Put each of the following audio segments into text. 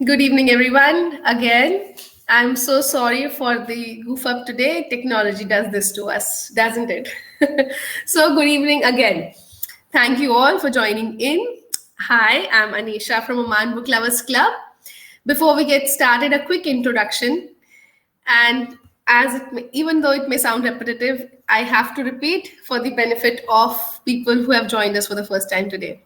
Good evening, everyone. Again, I'm so sorry for the goof up today. Technology does this to us, doesn't it? So, good evening again. Thank you all for joining in. Hi, I'm Anisha from Oman Book Lovers Club. Before we get started, a quick introduction. And even though it may sound repetitive, I have to repeat for the benefit of people who have joined us for the first time today.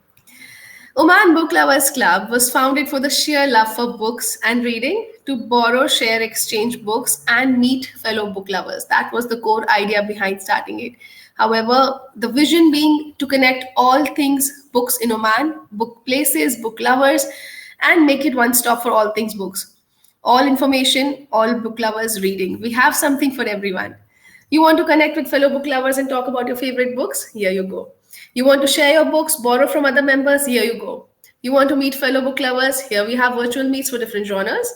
Oman Book Lovers Club was founded for the sheer love for books and reading, to borrow, share, exchange books, and meet fellow book lovers. That was the core idea behind starting it. However, the vision being to connect all things books in Oman, book places, book lovers, and make it one stop for all things books. All information, all book lovers reading. We have something for everyone. You want to connect with fellow book lovers and talk about your favorite books? Here you go. You want to share your books, borrow from other members? Here you go. You want to meet fellow book lovers? Here we have virtual meets for different genres.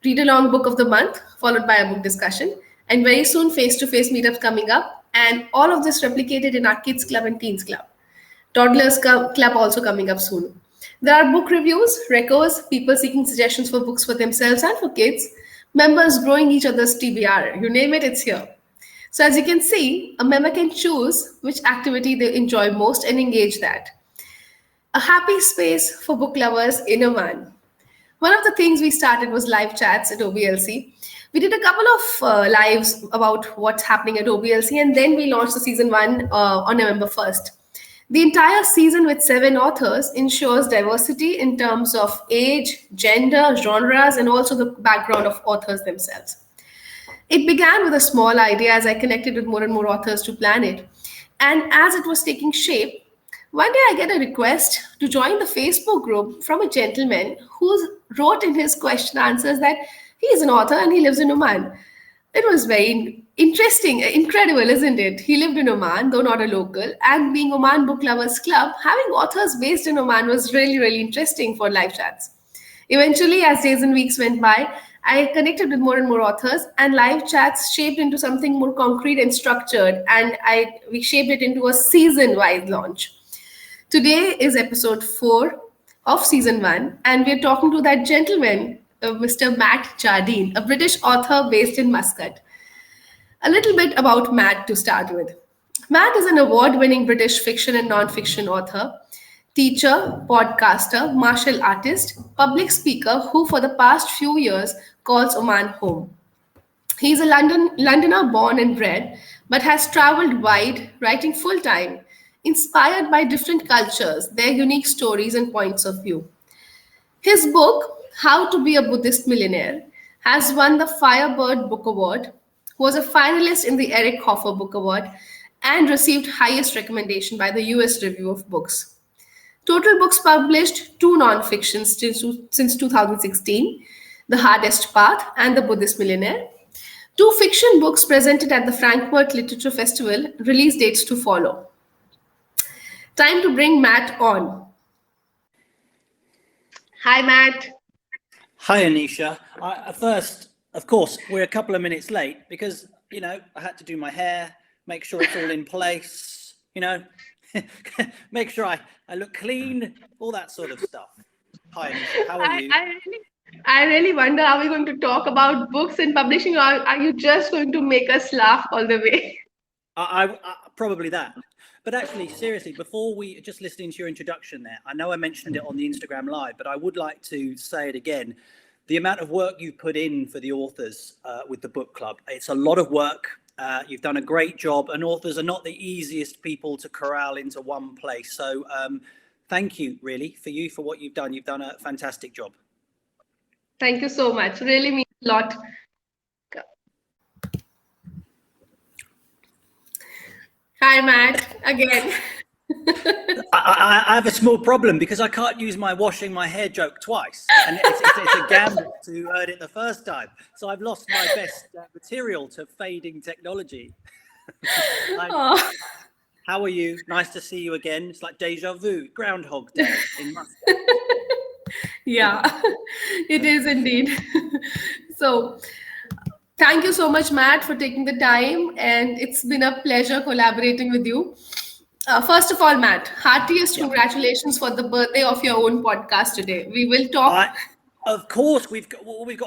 Read along book of the month, followed by a book discussion. And very soon, face-to-face meetups coming up. And all of this replicated in our kids club and teens club. Toddlers club also coming up soon. There are book reviews, recos, people seeking suggestions for books for themselves and for kids, members growing each other's TBR. You name it, it's here. So as you can see, a member can choose which activity they enjoy most and engage that. A happy space for book lovers in Oman. One of the things we started was live chats at OBLC. We did a couple of lives about what's happening at OBLC, and then we launched the season 1 on November 1st. The entire season with 7 authors ensures diversity in terms of age, gender, genres, and also the background of authors themselves. It began with a small idea as I connected with more and more authors to plan it. And as it was taking shape, one day I get a request to join the Facebook group from a gentleman who wrote in his question answers that he is an author and he lives in Oman. It was very interesting, incredible, isn't it? He lived in Oman, though not a local, and being Oman Book Lovers Club, having authors based in Oman was really, really interesting for live chats. Eventually, as days and weeks went by, I connected with more and more authors, and live chats shaped into something more concrete and structured, and we shaped it into a season-wide launch. Today is episode 4 of season 1, and we're talking to that gentleman, Mr. Matt Jardine, a British author based in Muscat. A little bit about Matt to start with. Matt is an award-winning British fiction and non-fiction author, teacher, podcaster, martial artist, public speaker who for the past few years calls Oman home. He's a Londoner born and bred, but has traveled wide, writing full-time, inspired by different cultures, their unique stories and points of view. His book, How to Be a Buddhist Millionaire, has won the Firebird Book Award, was a finalist in the Eric Hoffer Book Award, and received highest recommendation by the US Review of Books. Total books published, 2 non-fictions since 2016, The Hardest Path and The Buddhist Millionaire. 2 fiction books presented at the Frankfurt Literature Festival, release dates to follow. Time to bring Matt on. Hi, Matt. Hi, Anisha. First, of course, we're a couple of minutes late because, I had to do my hair, make sure it's all in place, make sure I look clean, all that sort of stuff. Hi, Anisha. How are you? I really wonder, are we going to talk about books and publishing, or are you just going to make us laugh all the way? I probably that. But actually, seriously, before we just listening to your introduction there, I know I mentioned it on the Instagram Live, but I would like to say it again. The amount of work you've put in for the authors with the book club, it's a lot of work. You've done a great job, and authors are not the easiest people to corral into one place. So thank you, really, for what you've done. You've done a fantastic job. Thank you so much. Really means a lot. Hi, Matt, again. I have a small problem because I can't use my washing my hair joke twice, and it's a gamble to earn it the first time. So I've lost my best material to fading technology. How are you? Nice to see you again. It's like deja vu, Groundhog Day in Muscat. Yeah, it is indeed. So thank you so much, Matt, for taking the time, and it's been a pleasure collaborating with you. First of all, Matt, heartiest congratulations for the birthday of your own podcast today. We will talk. Of course, we've got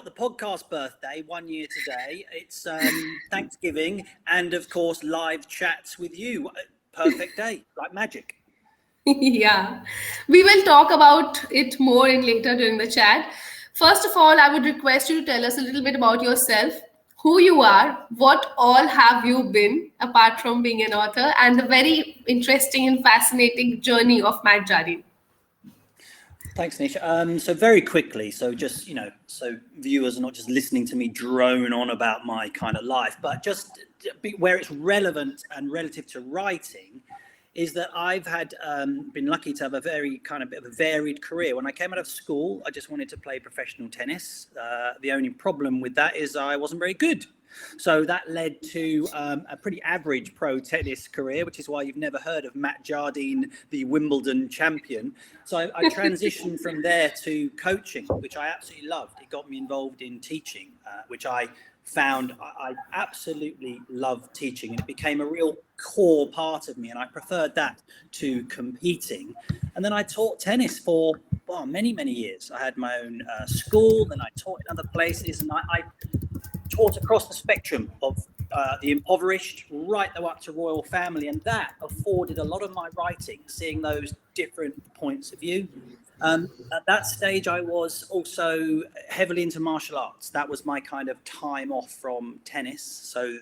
the podcast birthday 1 year today. It's Thanksgiving, and of course, live chats with you. Perfect day, like magic. Yeah, we will talk about it more in later during the chat. First of all, I would request you to tell us a little bit about yourself, who you are, what all have you been apart from being an author, and the very interesting and fascinating journey of Matt Jardine. Thanks, Nish. So very quickly, so just, so viewers are not just listening to me drone on about my kind of life, but just where it's relevant and relative to writing is that I've been lucky to have a very kind of bit of a varied career. When I came out of school, I just wanted to play professional tennis. The only problem with that is I wasn't very good. So that led to a pretty average pro tennis career, which is why you've never heard of Matt Jardine, the Wimbledon champion. So I transitioned from there to coaching, which I absolutely loved. It got me involved in teaching, which I found I absolutely loved teaching, and it became a real core part of me, and I preferred that to competing. And then I taught tennis for many years. I had my own school, then I taught in other places, and I taught across the spectrum of the impoverished right up to royal family, and that afforded a lot of my writing, seeing those different points of view. At that stage, I was also heavily into martial arts. That was my kind of time off from tennis. So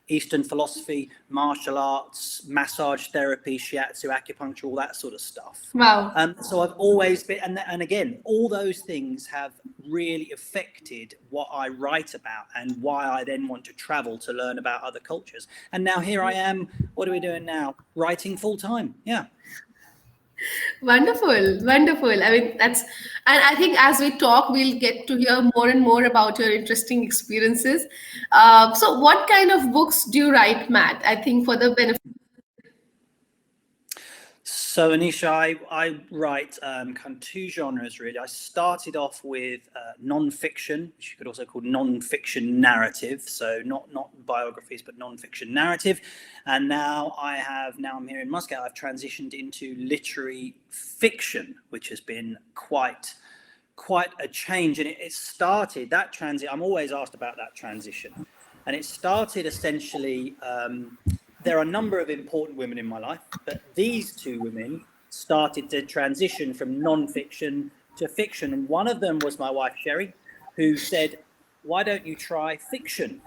Eastern philosophy, martial arts, massage therapy, shiatsu, acupuncture, all that sort of stuff. Wow. So I've always been, and again, all those things have really affected what I write about and why I then want to travel to learn about other cultures. And now here I am. What are we doing now? Writing full time. Yeah. Wonderful. I mean, and I think as we talk, we'll get to hear more and more about your interesting experiences. So what kind of books do you write, Matt? I think for the benefit. So, Anisha, I write kind of two genres, really. I started off with non-fiction, which you could also call non-fiction narrative. So not biographies, but non-fiction narrative. And now I'm here in Moscow, I've transitioned into literary fiction, which has been quite a change. And it started, that transit, I'm always asked about that transition. And it started essentially... there are a number of important women in my life, but these two women started to transition from non-fiction to fiction. And one of them was my wife, Sherry, who said, why don't you try fiction?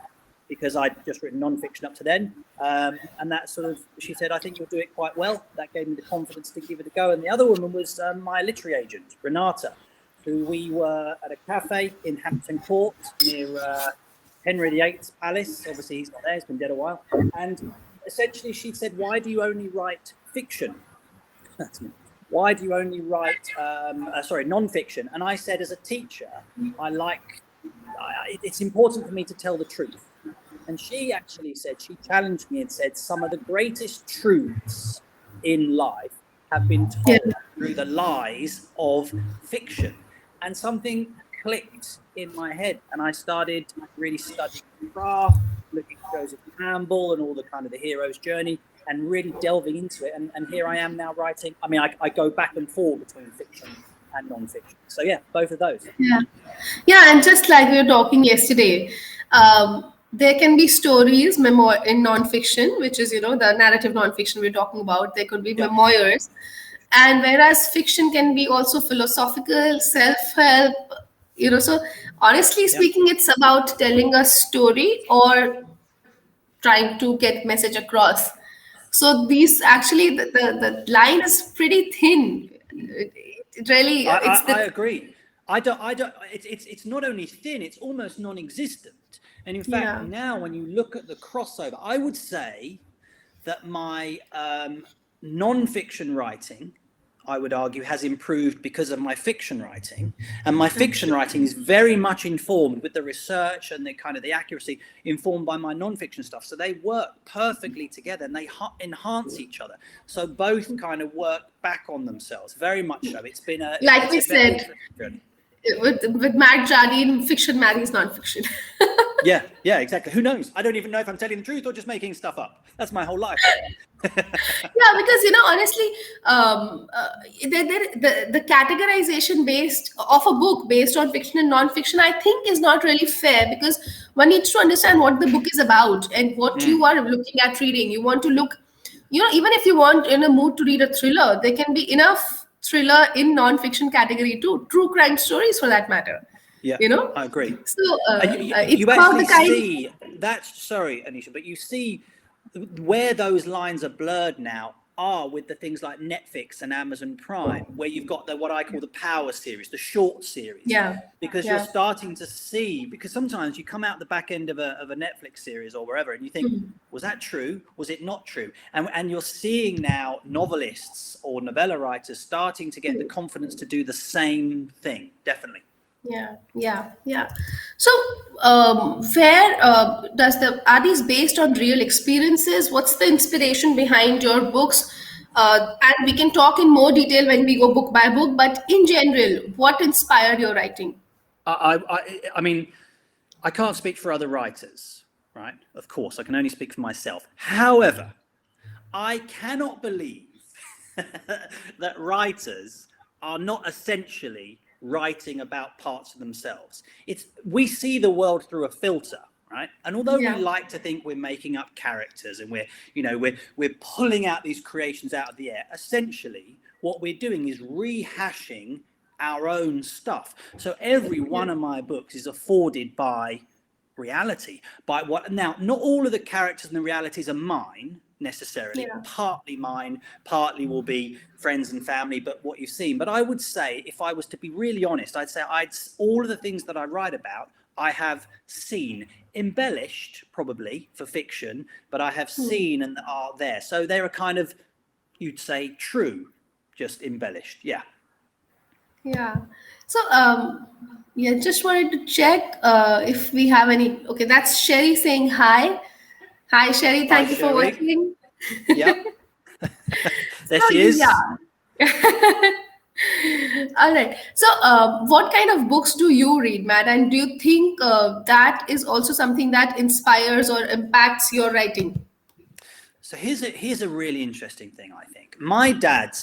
Because I'd just written non-fiction up to then. And that she said, I think you'll do it quite well. That gave me the confidence to give it a go. And the other woman was my literary agent, Renata, who we were at a cafe in Hampton Court near Henry VIII's palace. Obviously, he's not there. He's been dead a while. And essentially, she said, why do you only write fiction? Why do you only write, non-fiction? And I said, as a teacher, it's important for me to tell the truth. And she actually said, she challenged me and said, some of the greatest truths in life have been told through the lies of fiction. And something clicked in my head, and I started really studying craft, looking at Joseph Campbell and all the kind of the hero's journey, and really delving into it. And here I am now writing. I mean, I go back and forth between fiction and non-fiction. So yeah, both of those. Yeah, and just like we were talking yesterday, there can be stories, memoir in non-fiction, which is, the narrative non-fiction we're talking about. There could be memoirs. And whereas fiction can be also philosophical, self-help, so honestly speaking, it's about telling a story or trying to get message across. So these actually, the line is pretty thin. It really, I agree. I don't. It's not only thin; it's almost non-existent. And in fact, now when you look at the crossover, I would say that my non-fiction writing, I would argue, has improved because of my fiction writing. And my fiction writing is very much informed with the research and the kind of the accuracy informed by my non-fiction stuff. So they work perfectly together and they enhance each other. So both kind of work back on themselves, very much so. It's been a... Like we said, with Matt Jardine, fiction marries non-fiction. Yeah, exactly. Who knows? I don't even know if I'm telling the truth or just making stuff up. That's my whole life. Yeah, because honestly, the categorization based of a book based on fiction and non-fiction, I think, is not really fair, because one needs to understand what the book is about and what you are looking at reading. You want to look, even if you want in a mood to read a thriller, there can be enough thriller in non-fiction category too, true crime stories for that matter. Yeah, I agree. So it's You about the actually kind. see that's sorry, Anisha, but you see where those lines are blurred now are with the things like Netflix and Amazon Prime, where you've got what I call the power series, the short series. Yeah. Because you're starting to see, because sometimes you come out the back end of a Netflix series or wherever and you think, was that true? Was it not true? And you're seeing now novelists or novella writers starting to get the confidence to do the same thing. Definitely. Yeah. So, where are these based on real experiences? What's the inspiration behind your books? And we can talk in more detail when we go book by book. But in general, what inspired your writing? I mean, I can't speak for other writers, right? Of course, I can only speak for myself. However, I cannot believe that writers are not essentially writing about parts of themselves. We see the world through a filter, right? And although we like to think we're making up characters and we're pulling out these creations out of the air, essentially what we're doing is rehashing our own stuff. So every one of my books is afforded by reality, by what now not all of the characters and the realities are mine necessarily, partly mine, partly will be friends and family, but what you've seen. But I would say, if I was to be really honest, I'd say all of the things that I write about I have seen, embellished probably for fiction, but I have seen and are there, so they're a kind of, you'd say, true, just embellished. Yeah. So just wanted to check if we have any. Okay, that's Sherry saying hi. Hi, Sherry. Thank you for watching. Yeah. There So, she is. All right. So, what kind of books do you read, Matt? And do you think that is also something that inspires or impacts your writing? So here's a really interesting thing, I think. My dad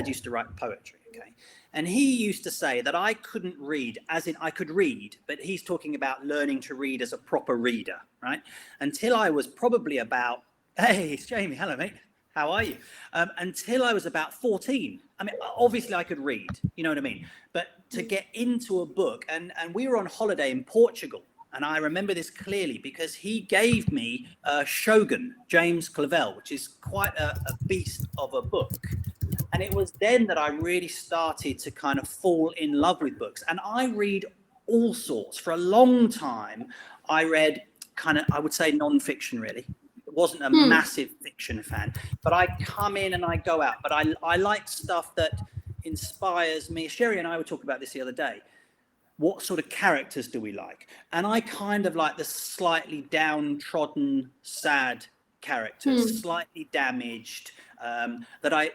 used to write poetry, okay? And he used to say that I couldn't read, as in I could read, but he's talking about learning to read as a proper reader, right? Until I was probably about, hey, it's Jamie, hello, mate. How are you? Until I was about 14. I mean, obviously I could read, you know what I mean? But to get into a book, and we were on holiday in Portugal, and I remember this clearly because he gave me Shogun, James Clavell, which is quite a beast of a book. And it was then that I really started to kind of fall in love with books. And I read all sorts. For a long time, I read kind of, I would say, non-fiction, really. It wasn't a massive fiction fan. But I come in and I go out. But I like stuff that inspires me. Sherry and I were talking about this the other day. What sort of characters do we like? And I kind of like the slightly downtrodden, sad characters, slightly damaged, that I,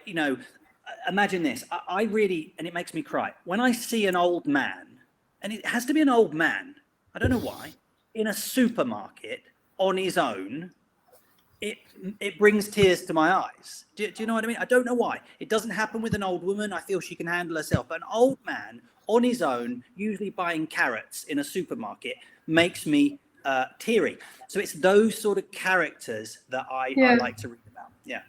imagine this. I really, and it makes me cry. When I see an old man, and it has to be an old man, I don't know why, in a supermarket on his own, it brings tears to my eyes. Do you know what I mean? I don't know why. It doesn't happen with an old woman. I feel she can handle herself. But an old man on his own, usually buying carrots in a supermarket, makes me teary. So it's those sort of characters that I like to read about. Yeah.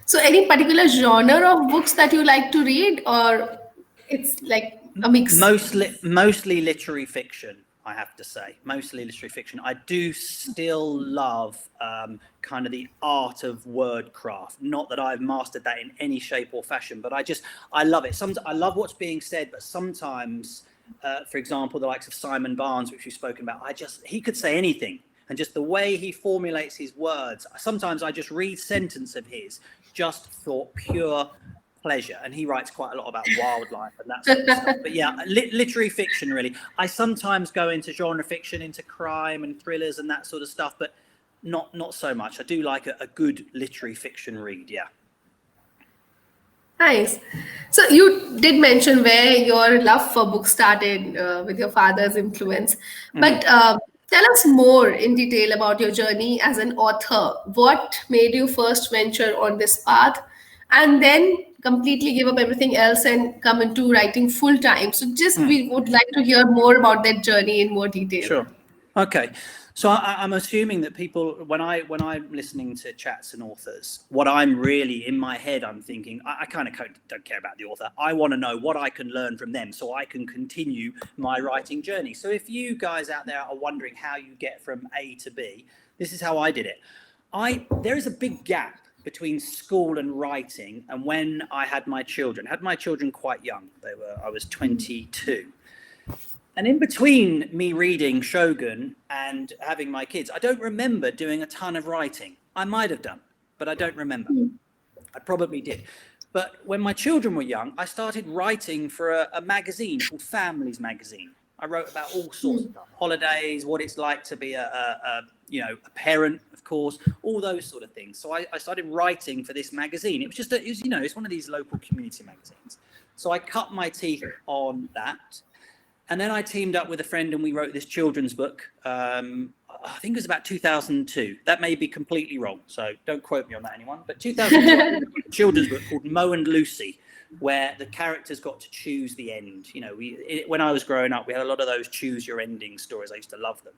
So any particular genre of books that you like to read, or it's like a mix? Mostly literary fiction, I have to say. Mostly literary fiction. I do still love kind of the art of wordcraft. Not that I've mastered that in any shape or fashion, but I love it. I love what's being said, but sometimes, for example, the likes of Simon Barnes, which we've spoken about, he could say anything. And just the way he formulates his words, sometimes I just read sentence of his just for pure pleasure. And he writes quite a lot about wildlife and that sort of stuff. But yeah, literary fiction, really. I sometimes go into genre fiction, into crime and thrillers and that sort of stuff, but not so much. I do like a good literary fiction read, yeah. Nice. So you did mention where your love for books started with your father's influence, but tell us more in detail about your journey as an author. What made you first venture on this path, and then completely give up everything else and come into writing full time? So just we would like to hear more about that journey in more detail. Sure. Okay. So I'm assuming that people, when I'm listening to chats and authors, what I'm really in my head, I'm thinking, I kind of don't care about the author. I want to know what I can learn from them so I can continue my writing journey. So if you guys out there are wondering how you get from A to B, this is how I did it. There is a big gap between school and writing and when I had my children. I had my children quite young. I was 22. And in between me reading Shogun and having my kids, I don't remember doing a ton of writing. I might have done, but I don't remember. I probably did. But when my children were young, I started writing for a magazine called Families Magazine. I wrote about all sorts of stuff, holidays, what it's like to be a parent, of course, all those sort of things. So I started writing for this magazine. It was just, it's one of these local community magazines. So I cut my teeth on that. And then I teamed up with a friend and we wrote this children's book. I think it was about 2002. That may be completely wrong, so don't quote me on that, anyone. But 2002, a children's book called Mo and Lucy, where the characters got to choose the end. When I was growing up, we had a lot of those choose your ending stories. I used to love them.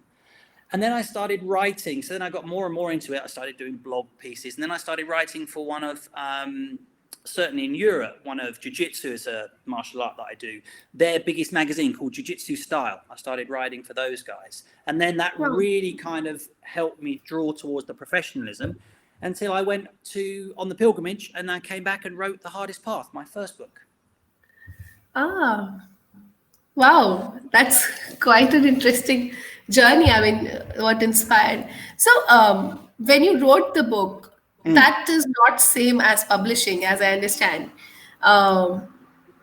And then I started writing. So then I got more and more into it. I started doing blog pieces. And then I started writing for one of... certainly in Europe, one of Jiu-Jitsu is a martial art that I do, their biggest magazine called Jiu-Jitsu Style. I started writing for those guys. And then that really kind of helped me draw towards the professionalism until I went on the pilgrimage and I came back and wrote The Hardest Path, my first book. Ah, wow. That's quite an interesting journey. I mean, what inspired. So when you wrote the book, that is not same as publishing, as I understand.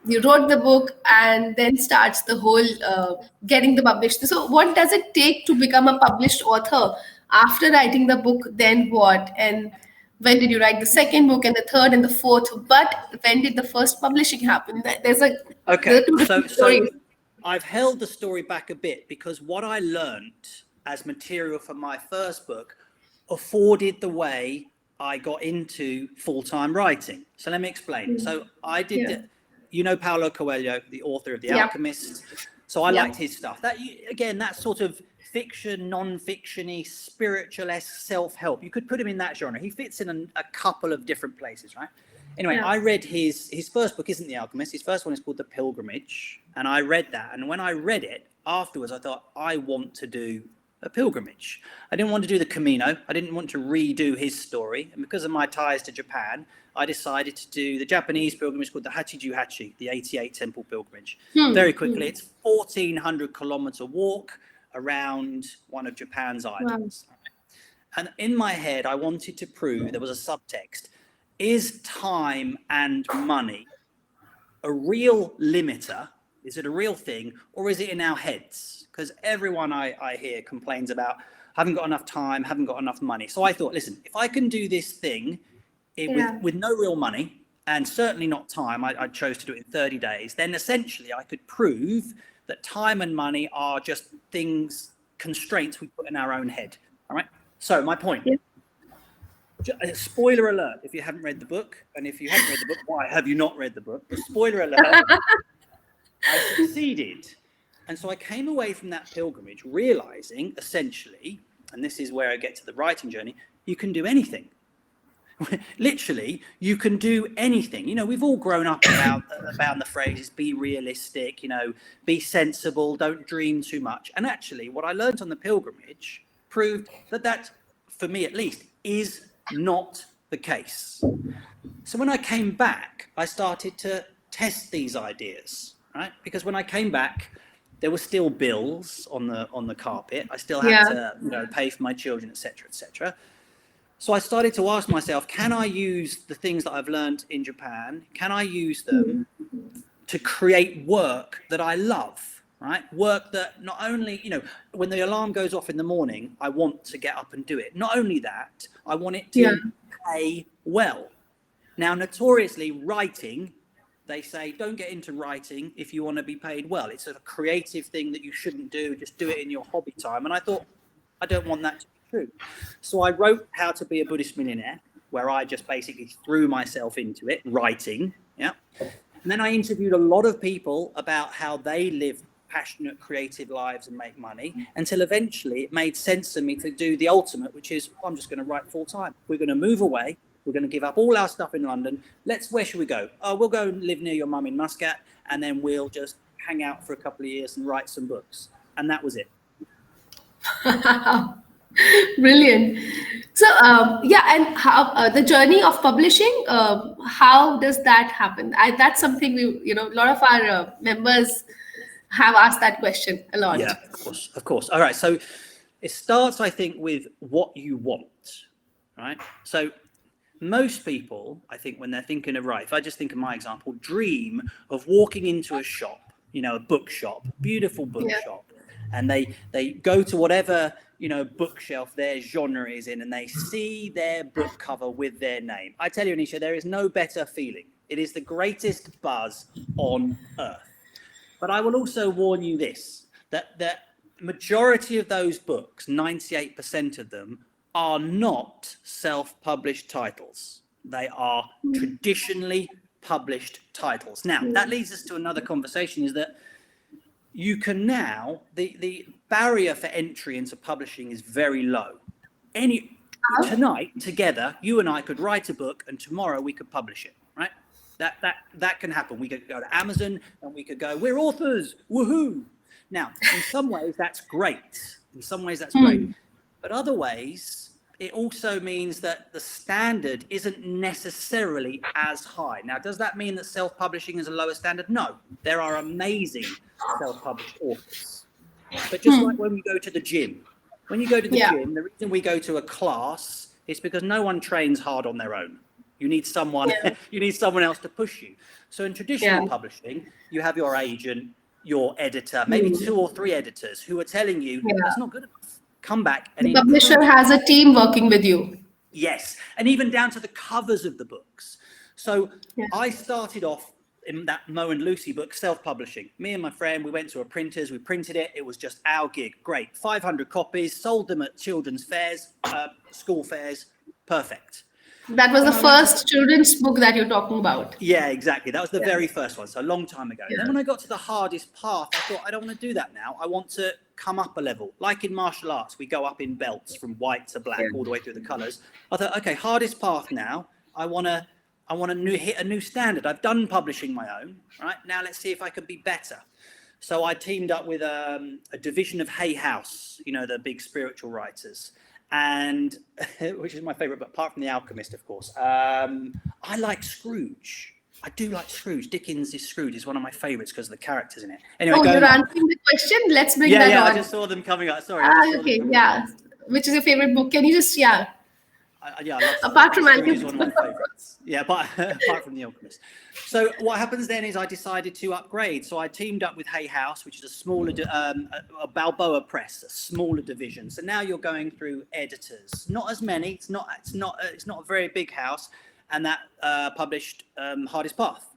You wrote the book and then starts the whole getting the published. So what does it take to become a published author? After writing the book, then what? And when did you write the second book and the third and the fourth? But when did the first publishing happen? There's So I've held the story back a bit because what I learned as material for my first book afforded the way I got into full-time writing. So let me explain. So I did, Paulo Coelho, the author of The Alchemist. So I liked his stuff. That sort of fiction, non-fiction-y, spiritual-esque self-help. You could put him in that genre. He fits in a couple of different places, right? Anyway, I read his first book isn't The Alchemist. His first one is called The Pilgrimage. And I read that. And when I read it, afterwards, I thought, I want to do a pilgrimage. I didn't want to do the Camino. I didn't want to redo his story. And because of my ties to Japan, I decided to do the Japanese pilgrimage called the Hachijuhachi, the 88 temple pilgrimage. Very quickly, it's 1,400 kilometer walk around one of Japan's islands. Wow. And in my head, I wanted to prove, there was a subtext, is time and money a real limiter? Is it a real thing, or is it in our heads? Because everyone I hear complains about haven't got enough time, haven't got enough money. So I thought, listen, if I can do this thing with no real money and certainly not time, I chose to do it in 30 days, then essentially I could prove that time and money are just constraints we put in our own head. All right. So my point. Spoiler alert, if you haven't read the book, and if you haven't read the book, why have you not read the book? But spoiler alert, I succeeded. And so I came away from that pilgrimage realizing, essentially, and this is where I get to the writing journey, you can do anything. Literally, you can do anything. We've all grown up about the phrases, be realistic, be sensible, don't dream too much. And actually, what I learned on the pilgrimage proved that, for me at least, is not the case. So when I came back, I started to test these ideas, right? Because when I came back, there were still bills on the carpet. I still had to pay for my children, etc., etc. So I started to ask myself, can I use the things that I've learned in Japan? Can I use them to create work that I love, right? Work that not only, when the alarm goes off in the morning, I want to get up and do it. Not only that, I want it to pay well. Now, notoriously, writing, they say, don't get into writing if you want to be paid well. It's a creative thing that you shouldn't do. Just do it in your hobby time. And I thought, I don't want that to be true. So I wrote How to Be a Buddhist Millionaire, where I just basically threw myself into it, writing. Yeah. And then I interviewed a lot of people about how they live passionate, creative lives and make money, until eventually it made sense to me to do the ultimate, which is I'm just going to write full time. We're going to move away. We're going to give up all our stuff in London. Where should we go? Oh, we'll go and live near your mum in Muscat, and then we'll just hang out for a couple of years and write some books. And that was it. Brilliant. So, and how the journey of publishing, how does that happen? That's something a lot of our members have asked that question a lot. Yeah, of course. All right. So it starts, I think, with what you want, right? So most people, I think, when they're thinking of, right, if I just think of my example, dream of walking into a shop, a bookshop, beautiful bookshop, and they go to whatever, bookshelf their genre is in, and they see their book cover with their name. I tell you, Anisha, there is no better feeling. It is the greatest buzz on earth. But I will also warn you this, that the majority of those books, 98% of them, are not self-published titles. They are traditionally published titles. Now, that leads us to another conversation, is that you can now, the barrier for entry into publishing is very low. Tonight, together, you and I could write a book, and tomorrow we could publish it, right? That can happen. We could go to Amazon and we could go, we're authors, woohoo. Now, in some ways, that's great. But other ways, it also means that the standard isn't necessarily as high. Now, does that mean that self-publishing is a lower standard? No, there are amazing self-published authors. But just like when we go to the gym, when you go to the gym, the reason we go to a class is because no one trains hard on their own. You need someone. You need someone else to push you. So in traditional publishing, you have your agent, your editor, maybe 2 or 3 editors who are telling you that's not good enough. Come back and the publisher has a team working with you. Yes, and even down to the covers of the books. So I started off in that Mo and Lucy book, self-publishing. Me and my friend, we went to a printer's, we printed it. It was just our gig. Great, 500 copies, sold them at children's fairs, school fairs. Perfect. That was the first children's book that you're talking about. Yeah, exactly. That was the very first one, so a long time ago. Then when I got to the hardest path, I thought, I don't want to do that now. I want to come up a level. Like in martial arts, we go up in belts from white to black, all the way through the colours. I thought, okay, hardest path now. I want to hit a new standard. I've done publishing my own, right? Now let's see if I can be better. So I teamed up with a division of Hay House, the big spiritual writers. And which is my favorite, but apart from The Alchemist, of course, I like Scrooge. I do like Scrooge. Dickens' Scrooge is one of my favorites because of the characters in it. Anyway, you're answering the question. Let's bring that on. Yeah, I just saw them coming up. Sorry. Okay, Which is your favorite book? Can you just I love apart from Scrooge is one of my favorites. Yeah, but apart from The Alchemist. So what happens then is I decided to upgrade. So I teamed up with Hay House, which is a smaller, a Balboa Press, a smaller division. So now you're going through editors, not as many. It's not a very big house, and that published Hardest Path.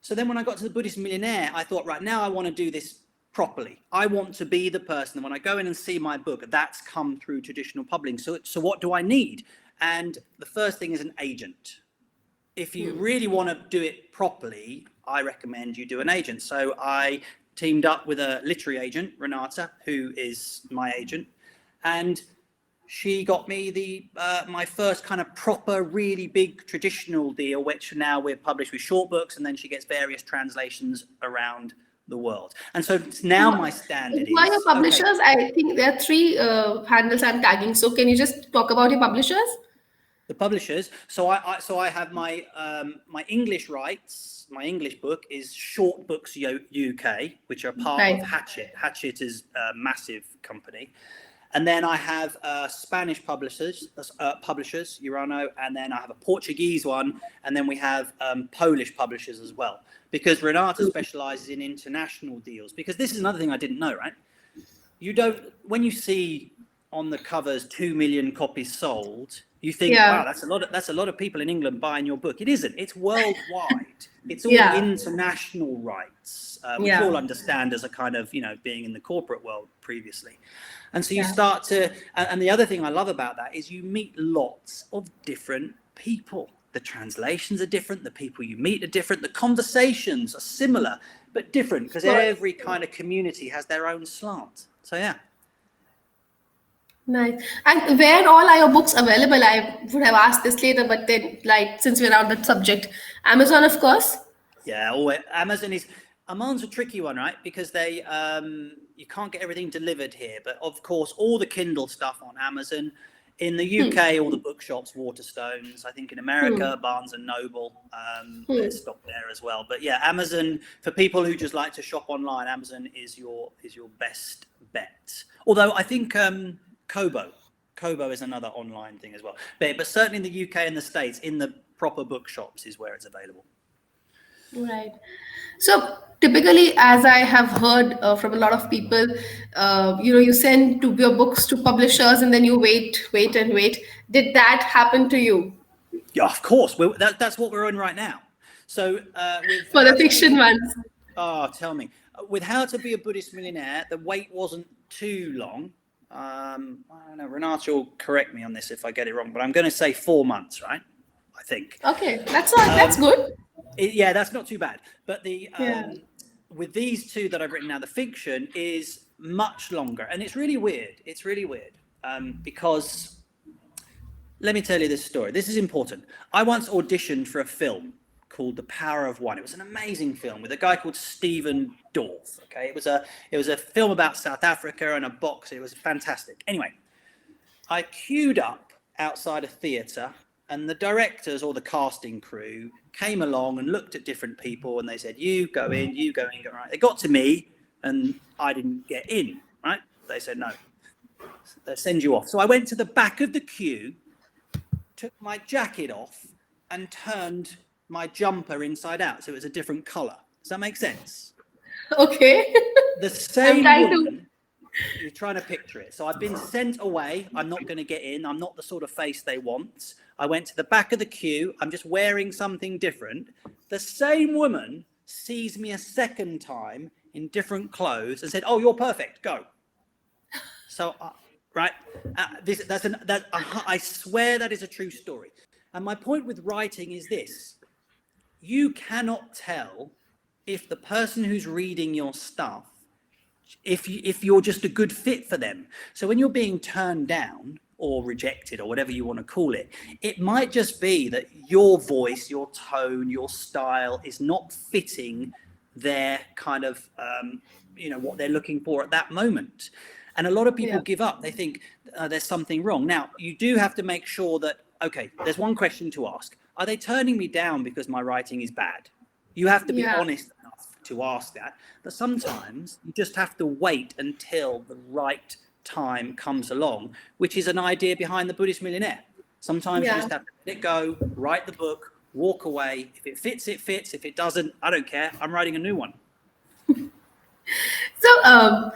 So then when I got to the Buddhist Millionaire, I thought, right, now I want to do this properly. I want to be the person when I go in and see my book that's come through traditional publishing. So what do I need? And the first thing is an agent. If you really want to do it properly, I recommend you do an agent. So I teamed up with a literary agent, Renata, who is my agent, and she got me my first kind of proper, really big traditional deal, which now we're published with short books, and then she gets various translations around the world. And so now my standard is... Who are your publishers? Okay. I think there are 3 handles I'm tagging. So can you just talk about your publishers? The publishers. So I have my my English rights. My English book is Short Books UK, which are part of Hachette. Hachette is a massive company. And then I have Spanish publishers, Urano, and then I have a Portuguese one, and then we have Polish publishers as well. Because Renata specializes in international deals. Because this is another thing I didn't know, right? You don't, when you see on the covers 2 million copies sold, You think, wow, that's a lot of people in England buying your book. It isn't. It's worldwide. It's all international rights, which you all understand as a kind of, being in the corporate world previously. And so you start to, and the other thing I love about that is you meet lots of different people. The translations are different. The people you meet are different. The conversations are similar, but different, because every kind of community has their own slant. So, yeah. Nice. And where all are your books available? I would have asked this later, but then, since we're on that subject, Amazon, of course. Yeah, Amazon is. Oman's a tricky one, right? Because they, you can't get everything delivered here. But of course, all the Kindle stuff on Amazon. In the UK, all the bookshops, Waterstones. I think in America, Barnes and Noble. They're stocked there as well. But yeah, Amazon, for people who just like to shop online, Amazon is your best bet. Although I think Kobo is another online thing as well. But certainly in the UK and the States, in the proper bookshops is where it's available. Right. So typically, as I have heard from a lot of people, you send your books to publishers and then you wait. Did that happen to you? Yeah, of course. That's what we're on right now. So for the fiction ones. Oh, tell me. With How to Be a Buddhist Millionaire, the wait wasn't too long. I don't know. Renata will correct me on this if I get it wrong, but I'm going to say 4 months, right? I think. Okay, that's all. That's good. That's not too bad. But with these two that I've written now, the fiction is much longer, and it's really weird. Because let me tell you this story. This is important. I once auditioned for a film called The Power of One. It was an amazing film with a guy called Stephen Dorff. Okay, it was a film about South Africa and a box. It was fantastic. Anyway, I queued up outside a theatre, and the directors or the casting crew came along and looked at different people, and they said, "You go in, you go in." Right? They got to me, and I didn't get in. Right? They said, "No, they'll send you off." So I went to the back of the queue, took my jacket off, and turned my jumper inside out, so it was a different color. Does that make sense? Okay. The same woman, you're trying to picture it. So I've been sent away. I'm not going to get in. I'm not the sort of face they want. I went to the back of the queue. I'm just wearing something different. The same woman sees me a second time in different clothes and said, "Oh, you're perfect. Go." So, right. I swear that is a true story. And my point with writing is this. You cannot tell if the person who's reading your stuff, if you're just a good fit for them. So when you're being turned down or rejected or whatever you want to call it, it might just be that your voice, your tone, your style is not fitting their kind of, what they're looking for at that moment. And a lot of people give up. They think there's something wrong. Now, you do have to make sure that, okay, there's one question to ask. Are they turning me down because my writing is bad? You have to be honest enough to ask that. But sometimes you just have to wait until the right time comes along, which is an idea behind the Buddhist Millionaire. Sometimes you just have to let it go, write the book, walk away. If it fits, it fits. If it doesn't, I don't care. I'm writing a new one. So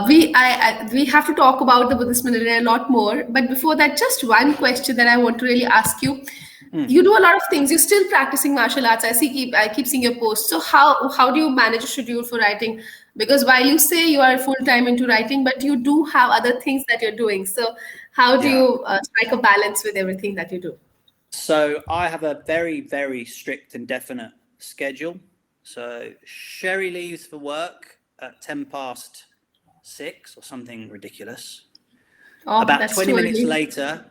we have to talk about the Buddhist Millionaire a lot more. But before that, just one question that I want to really ask you. You do a lot of things. You're still practicing martial arts. I keep seeing your posts. So how do you manage a schedule for writing? Because while you say you are full time into writing, but you do have other things that you're doing. So how do you strike a balance with everything that you do? So I have a very, very strict and definite schedule. So Sherry leaves for work at 6:10 or something ridiculous. About 20 minutes later,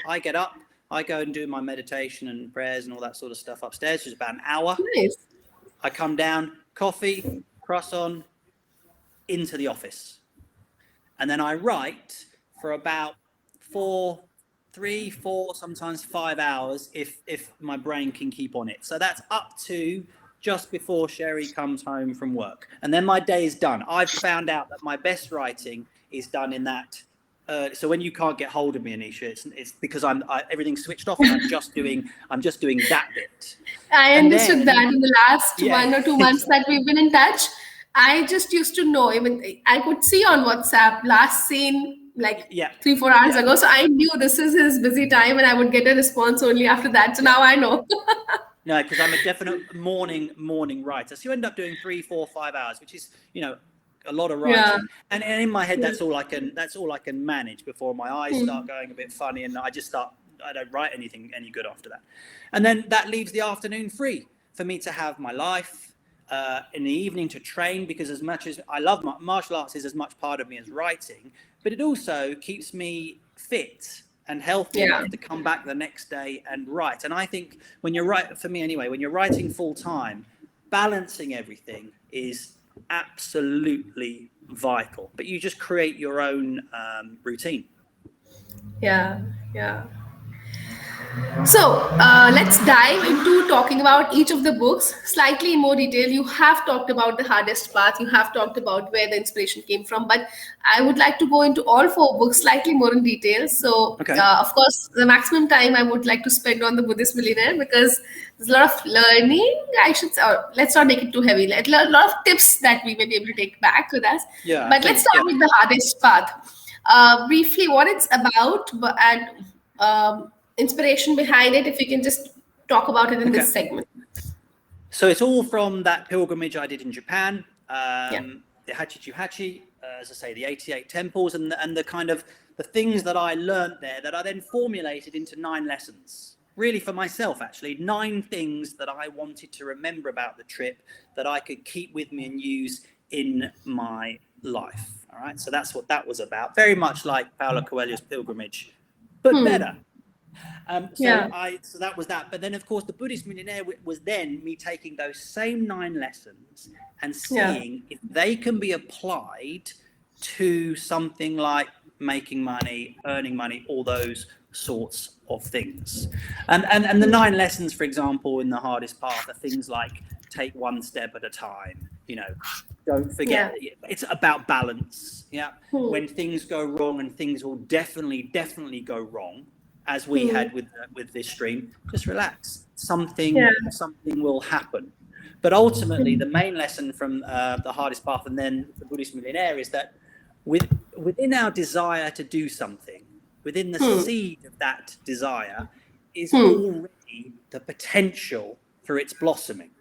I get up. I go and do my meditation and prayers and all that sort of stuff upstairs. It's about an hour. Nice. I come down, coffee, croissant, into the office. And then I write for about 3, 4, sometimes 5 hours if my brain can keep on it. So that's up to just before Sherry comes home from work. And then my day is done. I've found out that my best writing is done in that. So when you can't get hold of me, Anisha, it's because everything's switched off and I'm just doing that bit. I understood that in the last 1 or 2 months that we've been in touch. I just used to know, even I could see on WhatsApp, last seen like Yeah. 3-4 hours ago. So I knew this is his busy time and I would get a response only after that. So now I know. No, because I'm a definite morning writer. So you end up doing 3, 4, 5 hours, which is, a lot of Yeah. writing. And in my head, that's all I can manage before my eyes start Hmm. going a bit funny, and I don't write anything any good after that. And then that leaves the afternoon free for me to have my life, in the evening to train, because as much as I love martial arts is as much part of me as writing, but it also keeps me fit and healthy Yeah. enough to come back the next day and write. And I think when you're for me anyway, when you're writing full time, balancing everything is absolutely vital. But you just create your own routine. Yeah. Yeah. So let's dive into talking about each of the books slightly in more detail. You have talked about the hardest path, you have talked about where the inspiration came from, but I would like to go into all 4 books slightly more in detail. So, Okay. of course, the maximum time I would like to spend on the Buddhist Millionaire, because there's a lot of learning. Let's not make it too heavy. Like, a lot of tips that we may be able to take back with us. Yeah, But let's please. start Yeah. with the hardest path. Briefly, what it's about, and inspiration behind it, if you can just talk about it in Okay. this segment. So it's all from that pilgrimage I did in Japan, Yeah. the Hachichuhachi, as I say, the 88 temples, and the kind of the things that I learned there that I then formulated into 9 lessons. Really for myself, actually, 9 things that I wanted to remember about the trip that I could keep with me and use in my life. All right, so that's what that was about. Very much like Paulo Coelho's pilgrimage, but Hmm. better. Yeah. So that was that. But then, of course, the Buddhist Millionaire was then me taking those same 9 lessons and Yeah. seeing if they can be applied to something like making money, earning money, all those sorts of things. And the 9 lessons, for example, in the hardest path are things like take one step at a time. Don't forget, Yeah. it's about balance. Yeah. Hmm. When things go wrong, and things will definitely go wrong, as we Hmm. had with this stream, just relax. Yeah. Something will happen. But ultimately, the main lesson from the hardest path and then the Buddhist Millionaire is that within our desire to do something, within the Hmm. seed of that desire, is Hmm. already the potential for its blossoming.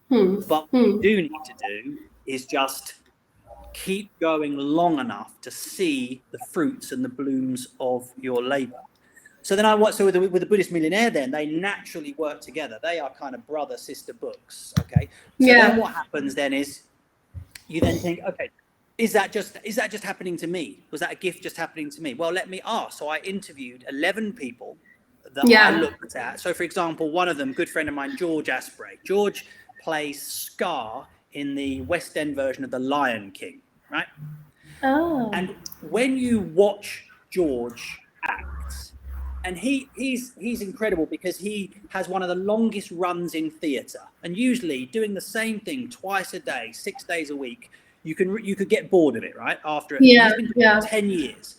Hmm. But what you Hmm. do need to do is just keep going long enough to see the fruits and the blooms of your labor. So then with the Buddhist Millionaire, then they naturally work together. They are kind of brother sister books. Okay. So then Yeah. what happens then is you then think, okay, is that just happening to me? Was that a gift just happening to me? Well, let me ask. So I interviewed 11 people that I Yeah. looked at. So for example, one of them, good friend of mine, George Asprey. George plays Scar in the West End version of The Lion King, right? Oh. And when you watch George act, and he's incredible because he has one of the longest runs in theatre, and usually doing the same thing twice a day, 6 days a week, you could get bored of it, right? After it, Yeah. he's been doing Yeah. it 10 years.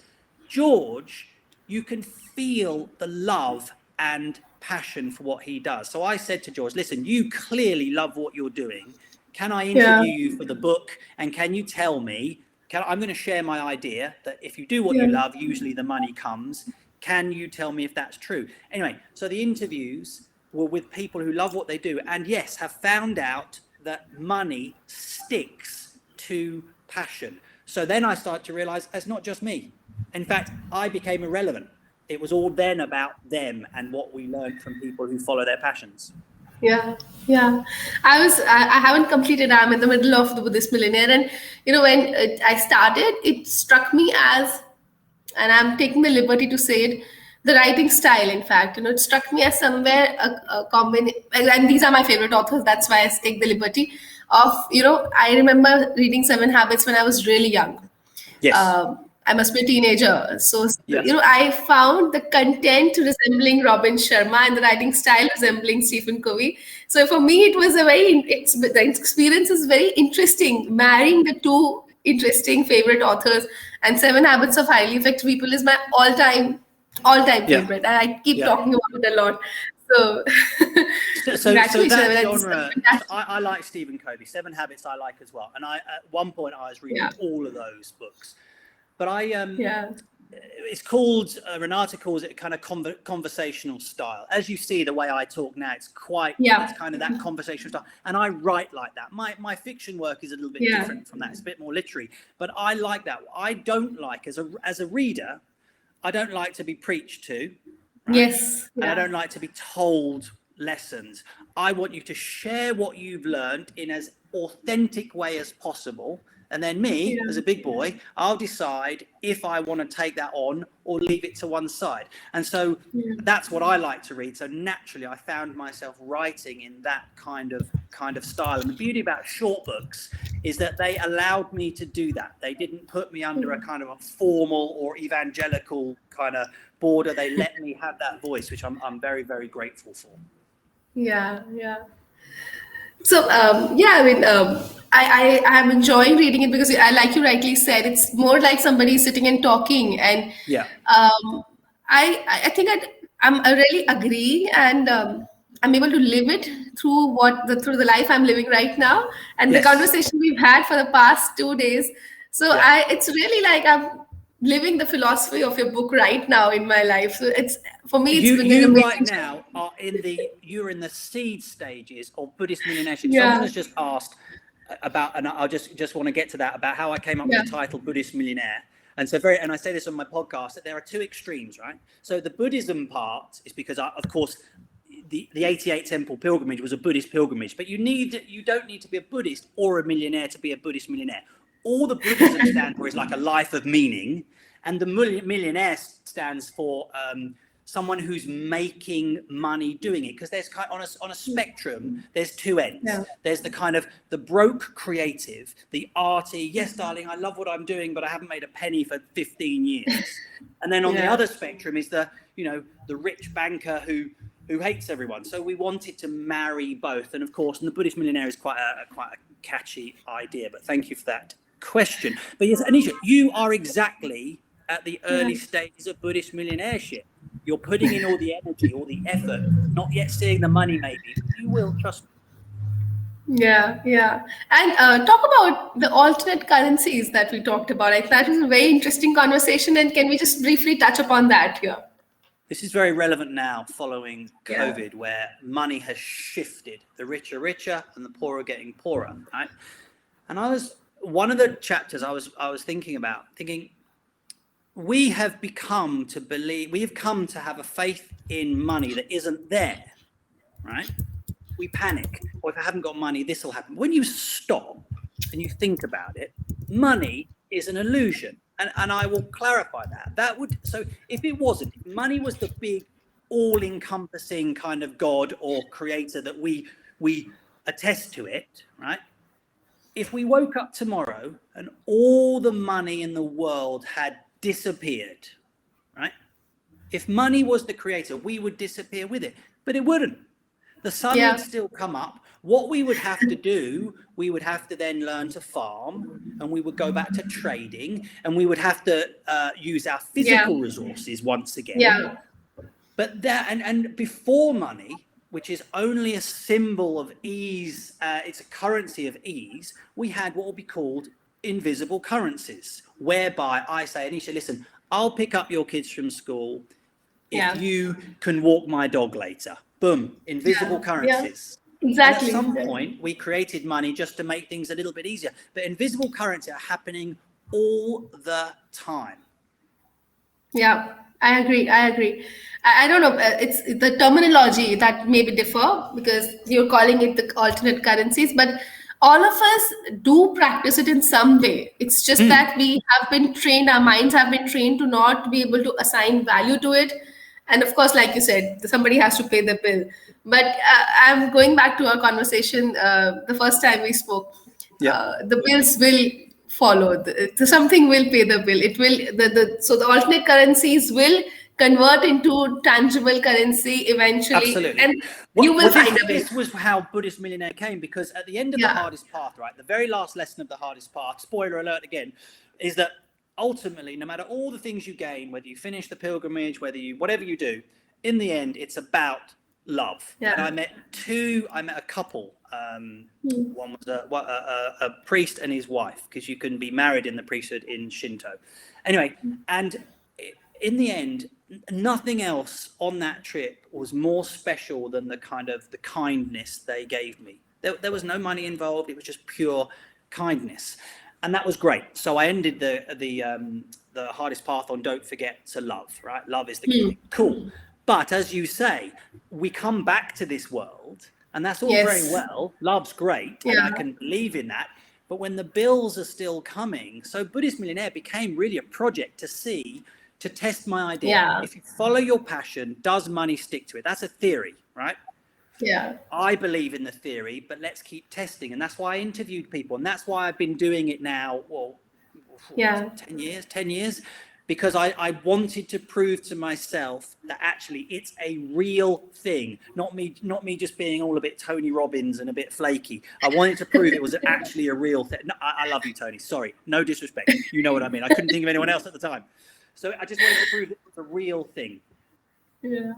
George, you can feel the love and passion for what he does. So I said to George, listen, you clearly love what you're doing. Can I Yeah. interview you for the book? And can you tell me, I'm going to share my idea that if you do what you Yeah. love, usually the money comes. Can you tell me if that's true? Anyway, so the interviews were with people who love what they do, and yes, have found out that money sticks to passion. So then I started to realize it's not just me. In fact, I became irrelevant. It was all then about them and what we learned from people who follow their passions. Yeah, yeah. I haven't completed. I'm in the middle of the Buddhist Millionaire, and when I started, it struck me as, and I'm taking the liberty to say it, the writing style. In fact, it struck me as somewhere a combination. And these are my favorite authors. That's why I take the liberty of. I remember reading Seven Habits when I was really young. Yes. I must be a teenager. So, Yes. I found the content resembling Robin Sharma and the writing style resembling Stephen Covey. So for me, it was the experience is very interesting. Marrying the two interesting favorite authors, and Seven Habits of Highly Effective People is my all time Yeah. favorite. And I keep Yeah. talking about it a lot. So So congratulations. I that mean, that's genre, fantastic. I like Stephen Covey. Seven Habits I like as well. And at one point I was reading Yeah. all of those books. But it's called, Renata calls it kind of conversational style. As you see, the way I talk now, it's kind of that conversational style. And I write like that. My fiction work is a little bit different from that. It's a bit more literary, but I like that. I don't like, as a reader, I don't like to be preached to. Right? Yes. And I don't like to be told lessons. I want you to share what you've learned in as authentic way as possible. And then me, as a big boy, I'll decide if I want to take that on or leave it to one side. And so that's what I like to read. So naturally, I found myself writing in that kind of style. And the beauty about short books is that they allowed me to do that. They didn't put me under a kind of a formal or evangelical kind of border. They let me have that voice, which I'm very, very grateful for. Yeah. So I'm enjoying reading it because like you rightly said, it's more like somebody sitting and talking, and I think I really agree, and I'm able to live it through the life I'm living right now, and the conversation we've had for the past 2 days. So it's really like I'm living the philosophy of your book right now in my life. So it's, for me, it's been an amazing right now are you're in the seed stages of Buddhist Millionaireship. Someone has just asked about, and I'll just want to get to that, about how I came up with the title Buddhist Millionaire. And so and I say this on my podcast, that there are two extremes, right? So the Buddhism part is because of course the 88 temple pilgrimage was a Buddhist pilgrimage, but you don't need to be a Buddhist or a millionaire to be a Buddhist millionaire. All the Buddhism stands for is like a life of meaning, and the millionaire stands for someone who's making money doing it. Because there's on a spectrum, there's two ends. There's the kind of the broke creative, the arty. Yes, darling, I love what I'm doing, but I haven't made a penny for 15 years. And then on the other spectrum is the rich banker who hates everyone. So we wanted to marry both. And of course, the Buddhist Millionaire is quite a catchy idea. But thank you for that question. But yes, Anisha, you are exactly at the early stages of Buddhist millionaireship. You're putting in all the energy, all the effort, not yet seeing the money maybe, but you will, trust me. And talk about the alternate currencies that we talked about. Like, that was a very interesting conversation, and can we just briefly touch upon that here? This is very relevant now following COVID, where money has shifted. The rich are richer and the poor are getting poorer, right? And one of the chapters I was thinking, we have come to have a faith in money that isn't there, right? We panic, or if I haven't got money, this will happen. When you stop and you think about it, money is an illusion. And I will clarify that. So if money was the big all-encompassing kind of God or creator that we attest to it, right? If we woke up tomorrow and all the money in the world had disappeared, right? If money was the creator, we would disappear with it, but it wouldn't. The sun would still come up. What we would have to do, we would have to then learn to farm, and we would go back to trading, and we would have to use our physical resources once again. But and before money, which is only a symbol of ease, it's a currency of ease, we had what would be called invisible currencies, whereby I say, Anisha, listen, I'll pick up your kids from school if you can walk my dog later. Boom, invisible currencies. Exactly. And at some point, we created money just to make things a little bit easier. But invisible currency are happening all the time. Yeah, I agree. I don't know. It's the terminology that maybe differ, because you're calling it the alternate currencies, but all of us do practice it in some way. It's just that we have been trained, our minds have been trained to not be able to assign value to it. And of course, like you said, somebody has to pay the bill. But I'm going back to our conversation the first time we spoke. The bills will follow. Something will pay the bill. It will. So the alternate currencies will convert into tangible currency eventually. Absolutely. And you will find a way. This was how Buddhist Millionaire came, because at the end of the hardest path, right, the very last lesson of the hardest path, spoiler alert again, is that ultimately, no matter all the things you gain, whether you finish the pilgrimage, whatever you do, in the end, it's about love. Yeah. And I met a couple. One was a priest and his wife, because you can be married in the priesthood in Shinto. Anyway, and in the end, nothing else on that trip was more special than the kindness they gave me. There was no money involved. It was just pure kindness. And that was great. So I ended the hardest path on don't forget to love, right? Love is the key thing. Cool. But as you say, we come back to this world, and that's all very well. Love's great, and I can believe in that. But when the bills are still coming, so Buddhist Millionaire became really a project to test my idea. Yeah. If you follow your passion, does money stick to it? That's a theory, right? Yeah. I believe in the theory, but let's keep testing. And that's why I interviewed people. And that's why I've been doing it now, 10 years, because I wanted to prove to myself that actually it's a real thing, not me just being all a bit Tony Robbins and a bit flaky. I wanted to prove it was actually a real thing. No, I love you, Tony. Sorry, no disrespect. You know what I mean. I couldn't think of anyone else at the time. So I just wanted to prove it was a real thing. Yeah.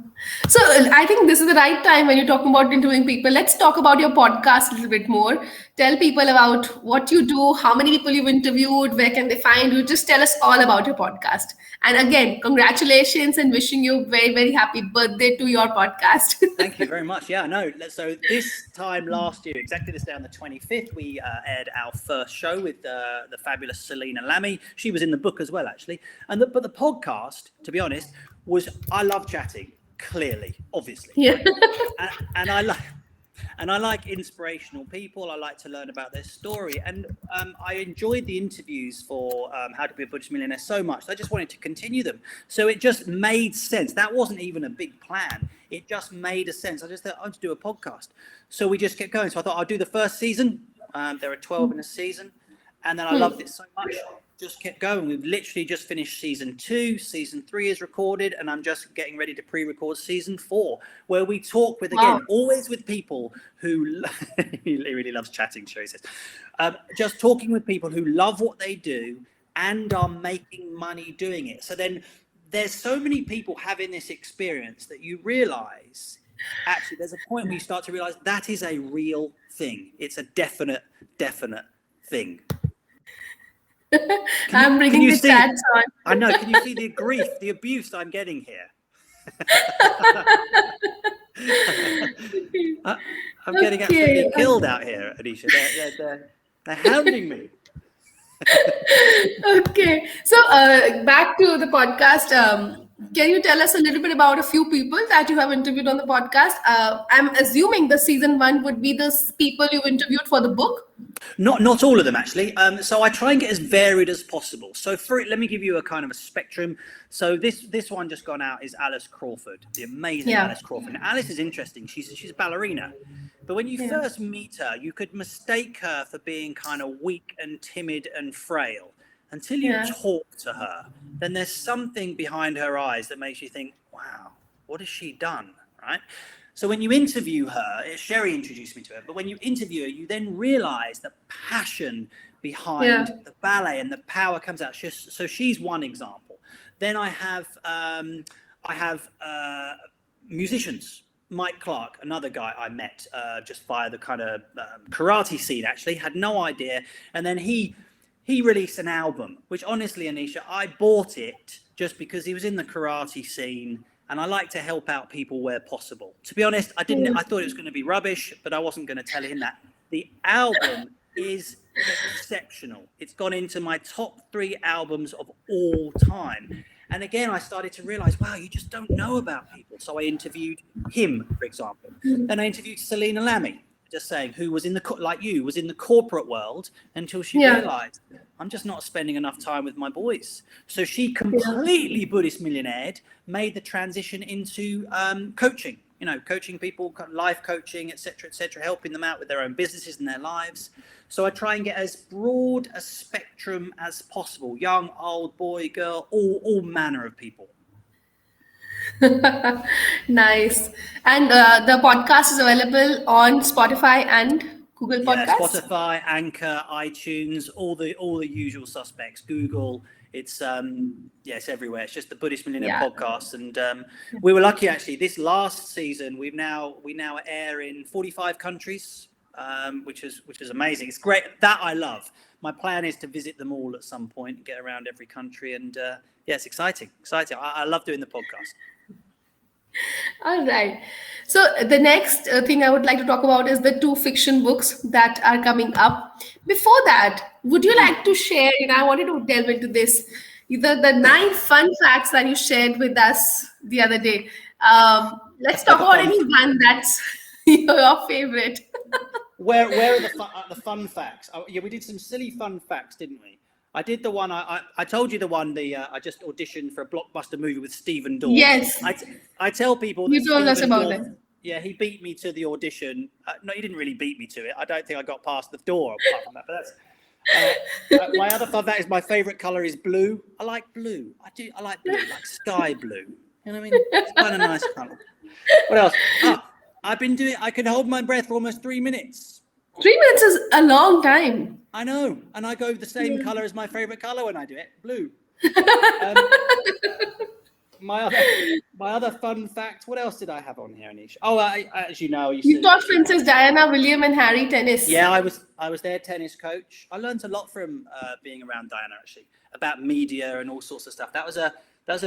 So I think this is the right time when you're talking about interviewing people. Let's talk about your podcast a little bit more. Tell people about what you do, how many people you've interviewed, where can they find you. Just tell us all about your podcast. And again, congratulations and wishing you very, very happy birthday to your podcast. Thank you very much. Yeah, no. So this time last year, exactly this day on the 25th, we aired our first show with the fabulous Selena Lammy. She was in the book as well, actually. But the podcast, to be honest, I love chatting, clearly, obviously. Yeah. And I like inspirational people. I like to learn about their story. And I enjoyed the interviews for How to Be a Buddhist Millionaire so much. I just wanted to continue them. So it just made sense. That wasn't even a big plan. It just made a sense. I just thought, I'll just do a podcast. So we just kept going. So I thought I'll do the first season. There are 12 in a season. And then I loved it so much. Just kept going. We've literally just finished season 2. Season 3 is recorded, and I'm just getting ready to pre-record season 4, where we talk with, again, always with people who he really loves chatting, Sherry says. Just talking with people who love what they do and are making money doing it. So then there's so many people having this experience that you realize, actually, there's a point where you start to realize that is a real thing. It's a definite thing. I'm bringing the chat on. I know. Can you see the grief, the abuse I'm getting here? I'm getting absolutely killed out here, Anisha. They're hounding me. Okay. So back to the podcast. Can you tell us a little bit about a few people that you have interviewed on the podcast? I'm assuming the season 1 would be the people you've interviewed for the book. Not all of them, actually. So I try and get as varied as possible. So let me give you a kind of a spectrum. So this one just gone out is Alice Crawford, the amazing Alice Crawford. Now, Alice is interesting. She's a ballerina. But when you first meet her, you could mistake her for being kind of weak and timid and frail. Until you talk to her, then there's something behind her eyes that makes you think, wow, what has she done, right? So when you interview her, Sherry introduced me to her, but when you interview her, you then realize the passion behind the ballet and the power comes out. So she's one example. Then I have musicians. Mike Clark, another guy I met just via the kind of karate scene, actually, had no idea. And then he released an album, which honestly, Anisha, I bought it just because he was in the karate scene and I like to help out people where possible. To be honest, I thought it was going to be rubbish, but I wasn't going to tell him that. The album is exceptional. It's gone into my top 3 albums of all time. And again, I started to realize, wow, you just don't know about people. So I interviewed him, for example. Then I interviewed Selena Lammy, just saying, who was in the corporate world until she realized I'm just not spending enough time with my boys. So she completely Buddhist millionaired, made the transition into coaching, coaching people, life coaching, etc., helping them out with their own businesses and their lives. So I try and get as broad a spectrum as possible, young, old, boy, girl, all manner of people. Nice. And the podcast is available on Spotify and Google Podcasts? Spotify, Anchor, iTunes, all the usual suspects, Google. It's it's everywhere. It's just the Buddhist Millionaire Yeah. podcast, and we were lucky actually. This last season, we now air in 45 countries, which is amazing. It's great. That I love. My plan is to visit them all at some point, and get around every country, and it's exciting. I love doing the podcast. All right. So the next thing I would like to talk about is the 2 fiction books that are coming up. Before that, would you like to share, I wanted to delve into this, the 9 fun facts that you shared with us the other day. Let's talk about any one that's your favorite. Where are the fun facts? Oh, yeah, we did some silly fun facts, didn't we? I did the one. I told you the one. I just auditioned for a blockbuster movie with Stephen Dorff. Yes. I tell people that you told us about Dorff, it. Yeah, he beat me to the audition. No, he didn't really beat me to it. I don't think I got past the door apart from that. But that's my other fun fact is my favorite color is blue. I like blue. I like blue, like sky blue. You know what I mean? It's kind of nice color. What else? I can hold my breath for almost 3 minutes. 3 minutes is a long time. I know, and I go the same color as my favorite color when I do it, blue. My other fun fact. What else did I have on here, Anish? Oh, as you know, you taught Princess Diana, William, and Harry tennis. Yeah, I was their tennis coach. I learned a lot from being around Diana, actually, about media and all sorts of stuff. That was a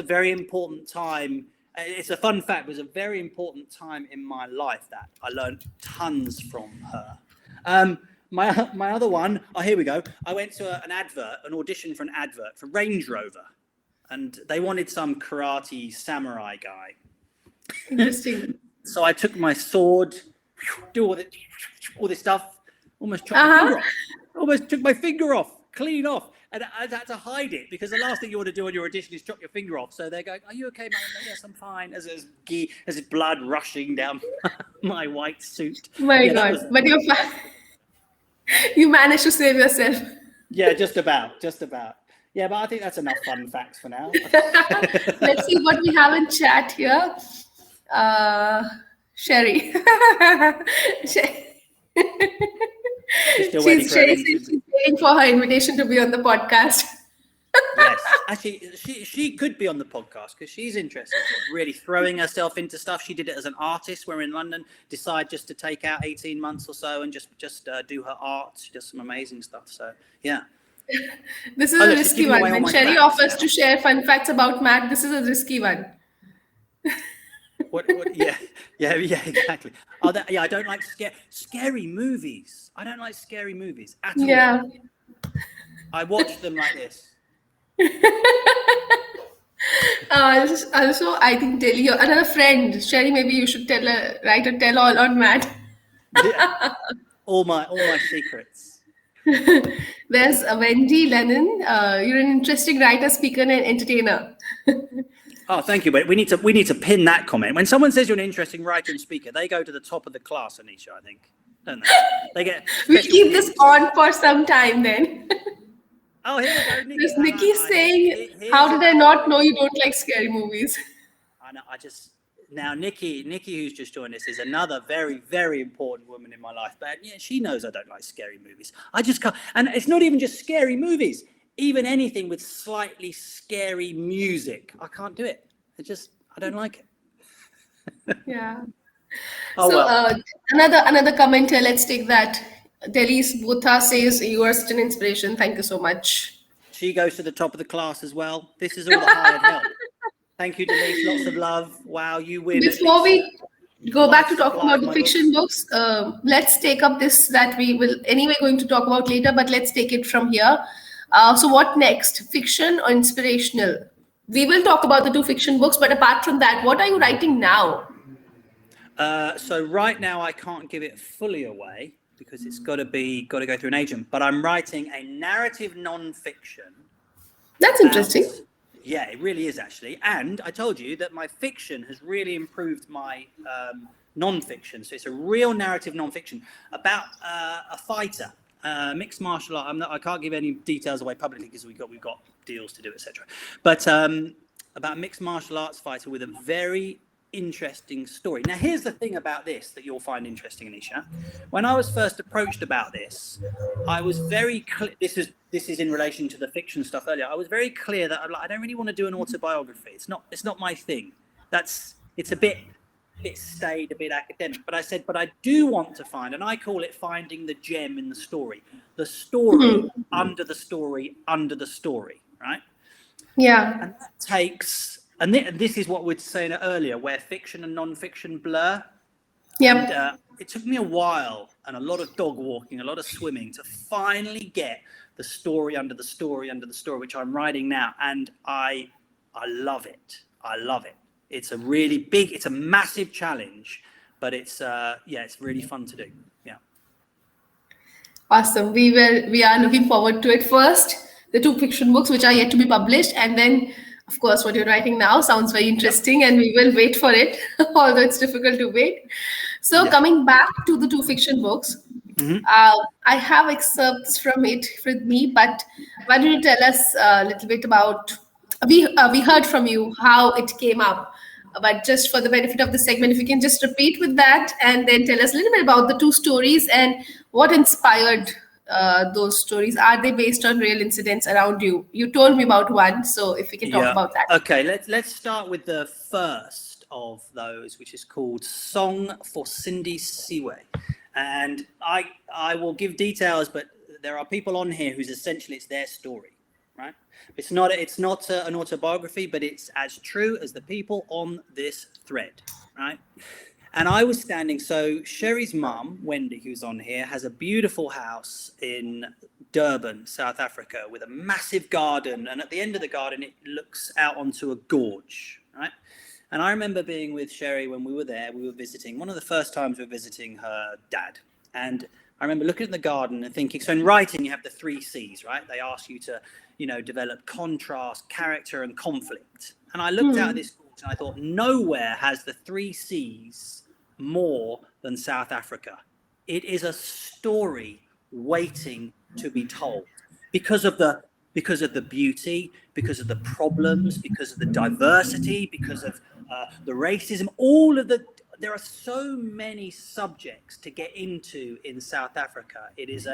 very important time. It's a fun fact. It was a very important time in my life that I learned tons from her. My other one, here we go. I went to an audition for an advert for Range Rover, and they wanted some karate samurai guy. Interesting. So I took my sword, do all this stuff, almost chopped my finger off. Almost took my finger off, clean off. And I had to hide it because the last thing you want to do on your audition is chop your finger off. So they're going, "Are you okay, man?" Yes, I'm fine. As blood rushing down my white suit. My God. But you managed to save yourself. Yeah, just about. Yeah, but I think that's enough fun facts for now. Let's see what we have in chat here. Sherry. She's waiting for her invitation to be on the podcast. Yes, actually, she could be on the podcast because she's interested, really throwing herself into stuff. She did it as an artist. We're in London, decide just to take out 18 months or so and just do her art. She does some amazing stuff. So yeah. This is a risky one. When Sherry offers to share fun facts about Matt, this is a risky one. What? Yeah, exactly. I don't like scary movies. I don't like scary movies at all. Yeah. I watch them like this. Also, I think tell you another friend, Sherry. Maybe you should write a tell all on Matt. Yeah. All my secrets. There's Wendy Lennon. You're an interesting writer, speaker, and entertainer. Oh, thank you. But we need to pin that comment. When someone says you're an interesting writer and speaker, they go to the top of the class, Anisha, I think, don't they? They get. We'll keep this on for some time then. Oh, here we go, Nikki. Because Nikki's saying, "How did I not know you don't like scary movies?" I know. Now Nikki, who's just joined us, is another very, very important woman in my life. But yeah, she knows I don't like scary movies. I just can't. And it's not even just scary movies. Even anything with slightly scary music, I can't do it. I don't like it. Yeah. Oh, so well. Another comment here. Let's take that. Delhi's Bhutha says you are such an inspiration. Thank you so much. She goes to the top of the class as well. This is all the hired help. Thank you, Denise. Lots of love. Wow, you win. Before we go back to talk about the fiction books, let's take up this that we will anyway going to talk about later, but let's take it from here. So what next? Fiction or inspirational? We will talk about the 2 fiction books, but apart from that, what are you writing now? So right now I can't give it fully away because it's got to go through an agent. But I'm writing a narrative non-fiction. That's interesting. Yeah, it really is actually. And I told you that my fiction has really improved my non-fiction. So it's a real narrative non-fiction about a fighter. Mixed martial art. I can't give any details away publicly because we've got deals to do, etc. But about a mixed martial arts fighter with a very interesting story. Now, here's the thing about this that you'll find interesting, Anisha. When I was first approached about this, I was very clear. This is in relation to the fiction stuff earlier. I was very clear that I don't really want to do an autobiography. It's not my thing. It's a bit staid, a bit academic. But I said, but I do want to find, and I call it finding the gem in the story under the story under the story, right? Yeah. And that takes, and this is what we were saying earlier, where fiction and non-fiction blur. Yep. And it took me a while and a lot of dog walking, a lot of swimming to finally get the story under the story under the story, which I'm writing now. And I love it. I love it. It's a massive challenge, but it's really fun to do. Yeah. Awesome. We are looking forward to it. First, the 2 fiction books which are yet to be published, and then, of course, what you're writing now sounds very interesting, and we will wait for it, although it's difficult to wait. So, coming back to the 2 fiction books, I have excerpts from it with me, but why don't you tell us a little bit about? We heard from you how it came up, but just for the benefit of the segment, if you can just repeat with that, and then tell us a little bit about the 2 stories and what inspired those stories. Are they based on real incidents around you? You told me about one, so if we can talk about that. Okay, let's start with the first of those, which is called Song for Cindy Seaway. And I will give details, but there are people on here whose essentially it's their story, right? It's not an autobiography, but it's as true as the people on this thread, right? And I was standing, so Sherry's mum, Wendy, who's on here, has a beautiful house in Durban, South Africa, with a massive garden. And at the end of the garden, it looks out onto a gorge, right? And I remember being with Sherry when we were there. We were visiting, one of the first times we were visiting her dad. And I remember looking at the garden and thinking, so in writing, you have the 3 C's, right? They ask you to, develop contrast, character, and conflict. And I looked out at this gorge and I thought, nowhere has the 3 C's more than South Africa. It is a story waiting to be told because of the beauty, because of the problems, because of the diversity, because of the racism, there are so many subjects to get into in South Africa. It is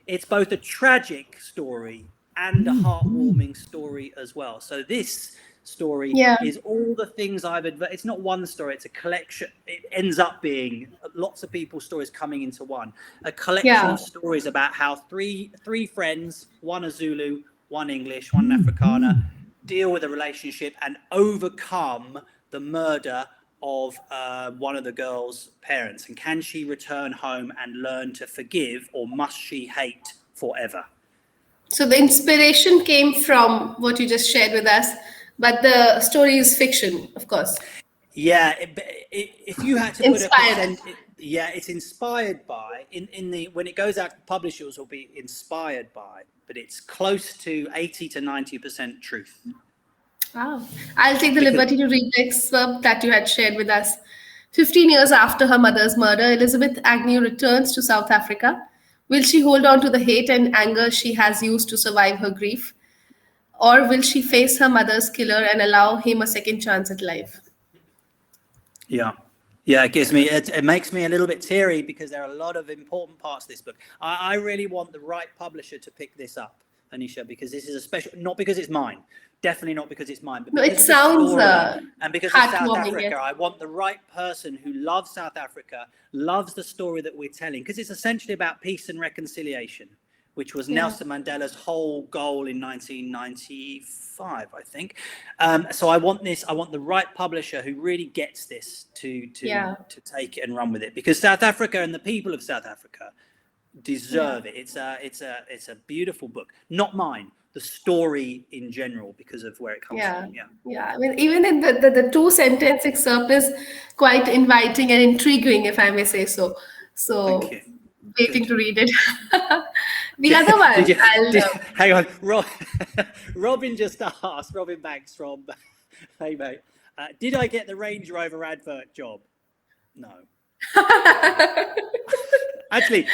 it's both a tragic story and a heartwarming story as well. So this story is all the things it's not one story, it's a collection. It ends up being lots of people's stories coming into one, a collection of stories about how three friends, one a Zulu, one English, one Afrikaner, deal with a relationship and overcome the murder of one of the girl's parents. And can she return home and learn to forgive, or must she hate forever? So the inspiration came from what you just shared with us, but the story is fiction, of course. Yeah, if you had to put a percent, it's inspired by. When it goes out to publishers, will be inspired by, but it's close to 80 to 90% truth. Wow. I'll take the liberty to read the excerpt that you had shared with us. 15 years after her mother's murder, Elizabeth Agnew returns to South Africa. Will she hold on to the hate and anger she has used to survive her grief? Or will she face her mother's killer and allow him a second chance at life? Yeah, it makes me a little bit teary because there are a lot of important parts of this book. I really want the right publisher to pick this up, Anisha, because this is a special, not because it's mine, definitely not because it's mine, but because it sounds and because of South Africa. I want the right person who loves South Africa, loves the story that we're telling, because it's essentially about peace and reconciliation, which was Nelson Mandela's whole goal in 1995, I think. So I want the right publisher who really gets this to take it and run with it, because South Africa and the people of South Africa deserve it. It's a beautiful book, not mine. The story in general, because of where it comes from. Yeah. I mean, even in the 2-sentence excerpt is quite inviting and intriguing, if I may say so. So, thank you. Waiting to read it. The other one. Hang on, Robin just asked. Robin Banks from, hey mate, did I get the Range Rover advert job? No. Actually,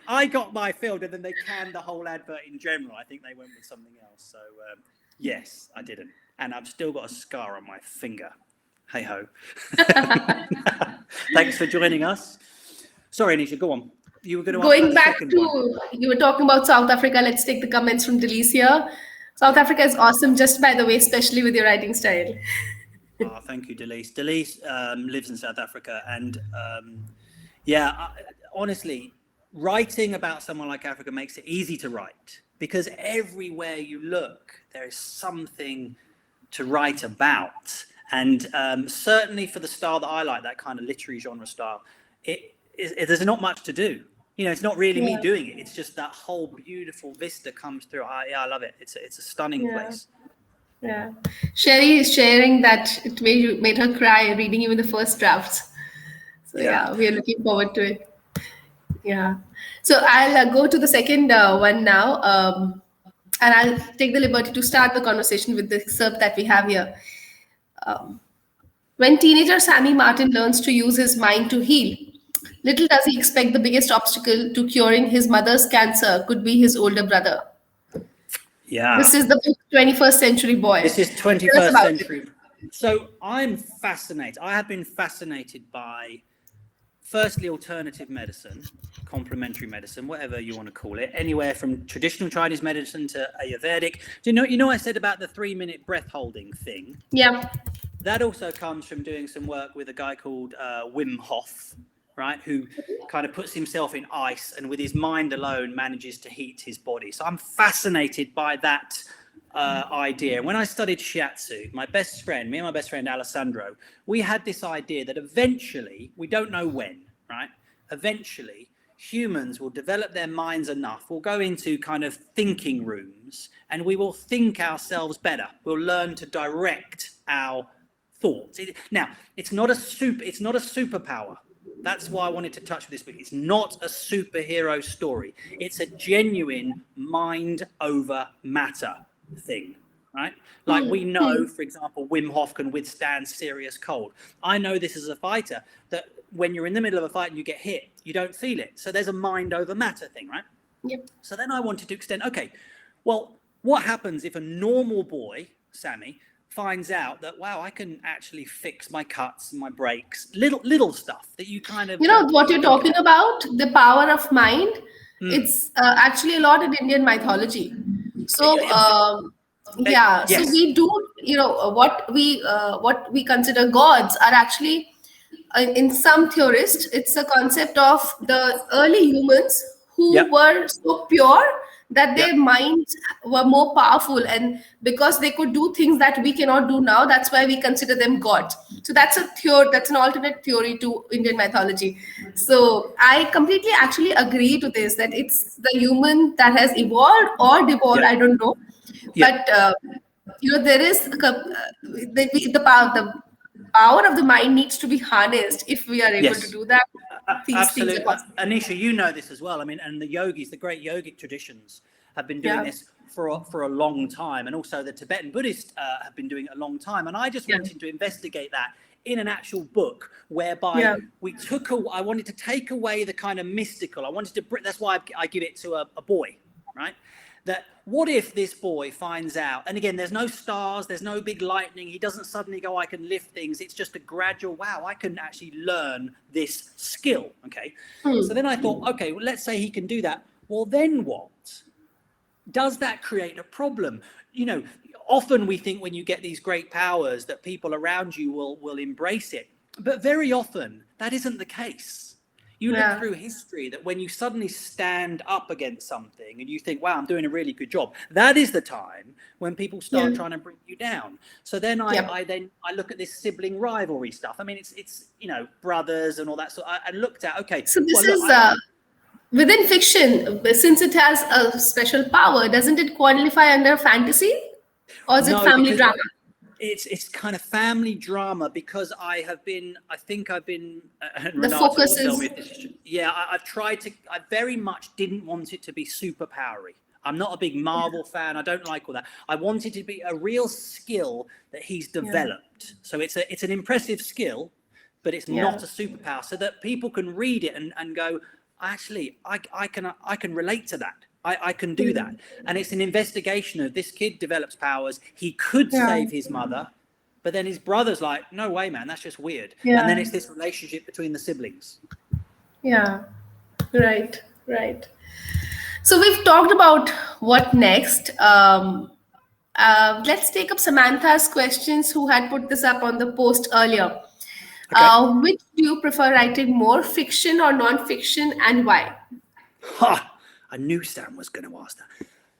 I got my field, and then they canned the whole advert in general. I think they went with something else. So, yes, I didn't. And I've still got a scar on my finger. hey ho. Thanks for joining us. Sorry, Anisha, go on. You were going to ask about Going the back second one. to, you were talking about South Africa. Let's take the comments from Delise here. South Africa is awesome, just by the way, especially with your writing style. Oh, thank you, Delise. Delise lives in South Africa, and yeah, honestly, writing about someone like Africa makes it easy to write because everywhere you look, there is something to write about. And certainly for the style that I like, that kind of literary genre style, there's not much to do. You know, it's not really me doing it. It's just that whole beautiful vista comes through. I love it. It's a stunning place. Yeah. Sherry is sharing that it made her cry reading even the first drafts. So yeah, we are looking forward to it. Yeah. So I'll go to the second one now. And I'll take the liberty to start the conversation with the excerpt that we have here. When teenager Sammy Martin learns to use his mind to heal, little does he expect the biggest obstacle to curing his mother's cancer could be his older brother. Yeah. This is the 21st century boy. This is 21st century. So I'm fascinated. I have been fascinated by, firstly, alternative medicine, complementary medicine, whatever you want to call it, anywhere from traditional Chinese medicine to Ayurvedic. Do you know I said about the 3-minute breath holding thing? Yeah. That also comes from doing some work with a guy called Wim Hof, right, who kind of puts himself in ice and with his mind alone manages to heat his body. So I'm fascinated by that idea. When I studied shiatsu, me and my best friend Alessandro, we had this idea that eventually, we don't know when, right, eventually humans will develop their minds enough, we'll go into kind of thinking rooms and we will think ourselves better. We'll learn to direct our thoughts. Now, it's not a superpower. That's why I wanted to touch with this book. It's not a superhero story. It's a genuine mind over matter thing, right? Like we know, for example, Wim Hof can withstand serious cold. I know this as a fighter, that when you're in the middle of a fight and you get hit, you don't feel it. So there's a mind over matter thing, right? Yep. So then I wanted to extend, okay, well, what happens if a normal boy, Sammy, finds out that, wow, I can actually fix my cuts and my breaks, little stuff that you kind of... You know, what you're talking about, the power of mind, it's actually a lot in Indian mythology. So, so Yes. we do, you know, what we consider gods are actually, in some theorists, it's a concept of the early humans who were so pure that their minds were more powerful, and because they could do things that we cannot do now, that's why we consider them gods. So that's a theory, that's an alternate theory to Indian mythology. So I completely actually agree to this, that it's the human that has evolved or devolved, I don't know. But you know, there is the power of the mind needs to be harnessed if we are able to do that. Absolutely. Anisha, you know this as well. I mean, and the yogis, the great yogic traditions have been doing this for a long time. And also the Tibetan Buddhists have been doing it a long time. And I just wanted to investigate that in an actual book whereby I wanted to take away the kind of mystical. I wanted to, that's why I give it to a boy, right? That what if this boy finds out, and again, there's no stars, there's no big lightning, he doesn't suddenly go, I can lift things, it's just a gradual, wow, I can actually learn this skill, okay? So then I thought, okay, well, let's say he can do that. Well, then what? Does that create a problem? You know, often we think when you get these great powers that people around you will embrace it, but very often that isn't the case. You look through history that when you suddenly stand up against something and you think, wow, I'm doing a really good job, that is the time when people start trying to bring you down. So then I look at this sibling rivalry stuff. I mean, it's you know, brothers and all that. So I looked at, okay. So this is within fiction, since it has a special power, doesn't it qualify under fantasy? Or is it family drama? It's kind of family drama because I think I've been the focus is I very much didn't want it to be superpowery. I'm not a big Marvel fan. I don't like all that. I want it to be a real skill that he's developed. So it's an impressive skill, but it's not a superpower, so that people can read it and go, actually, I can relate to that. I can do that. And it's an investigation of this kid develops powers. He could save his mother, But then his brother's like, no way, man, that's just weird. Yeah. And then it's this relationship between the siblings. Yeah. Right. Right. So we've talked about what next. Let's take up Samantha's questions, who had put this up on the post earlier. Okay. Which do you prefer writing more, fiction or non-fiction, and why? Ha! I knew Sam was going to ask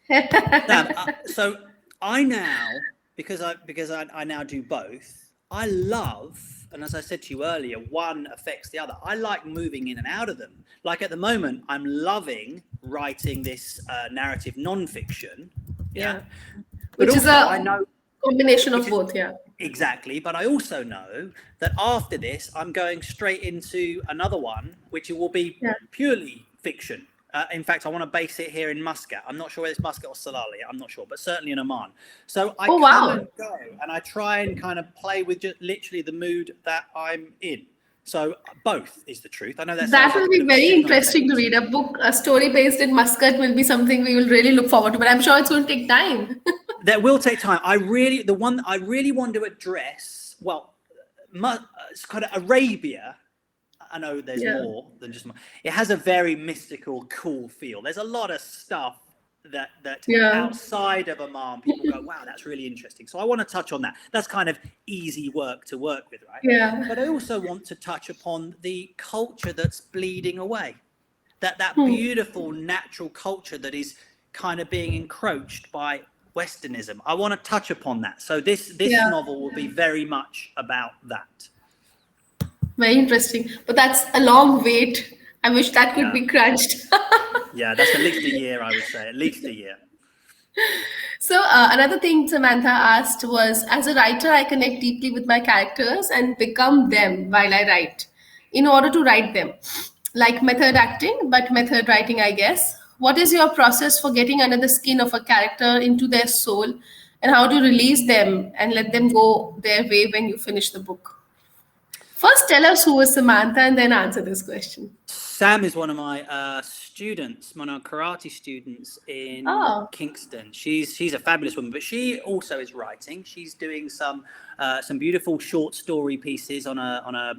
that. Sam, so I now, because I now do both, I love, and as I said to you earlier, one affects the other. I like moving in and out of them. Like at the moment, I'm loving writing this narrative non-fiction. Yeah. But Which also, is a I know combination of both, yeah. Exactly. But I also know that after this, I'm going straight into another one, which will be purely fiction. In fact, I want to base it here in Muscat. I'm not sure whether it's Muscat or Salalah. I'm not sure, but certainly in Oman. So I come and go, and I try and kind of play with just literally the mood that I'm in. So both is the truth. I know that will be very interesting to read. A book, a story based in Muscat will be something we will really look forward to, but I'm sure it's going to take time. That will take time. The one I really want to address, well, it's kind of Arabia. I know there's more than just. It has a very mystical, cool feel. There's a lot of stuff that outside of Oman, people go, wow, that's really interesting. So I want to touch on that. That's kind of easy work to work with, right? Yeah. But I also want to touch upon the culture that's bleeding away. That beautiful natural culture that is kind of being encroached by Westernism. I want to touch upon that. So this novel will be very much about that. Very interesting. But that's a long wait. I wish that could be crunched. Yeah, that's at least a year, I would say. At least a year. So another thing Samantha asked was, as a writer, I connect deeply with my characters and become them while I write in order to write them. Like method acting, but method writing, I guess. What is your process for getting under the skin of a character, into their soul, and how do you release them and let them go their way when you finish the book? First, tell us who is Samantha and then answer this question. Sam is one of my students, one of our karate students in Kingston. She's a fabulous woman, but she also is writing. She's doing some beautiful short story pieces on a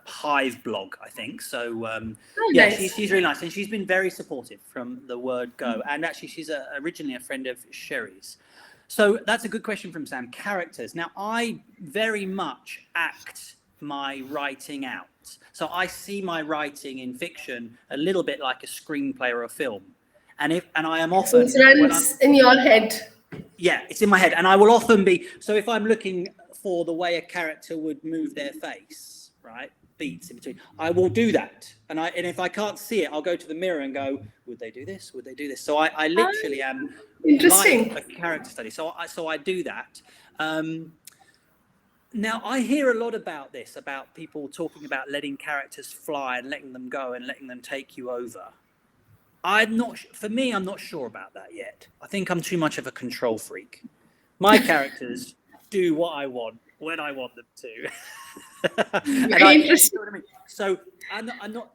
Hive blog, I think. So nice. She's really nice, and she's been very supportive from the word go. And actually, she's originally a friend of Sherry's. So that's a good question from Sam. Characters. Now, I very much act my writing out. So I see my writing in fiction a little bit like a screenplay or a film. And I am often... So it runs in your head. Yeah, it's in my head. And I will often be... So if I'm looking for the way a character would move their face, right? Beats in between. I will do that. And if I can't see it, I'll go to the mirror and go, would they do this? Would they do this? So I literally am like a character study. So I do that. Now, I hear a lot about this, about people talking about letting characters fly and letting them go and letting them take you over. For me, I'm not sure about that yet. I think I'm too much of a control freak. My characters do what I want when I want them to. Very interesting. You know what I mean? So I'm not,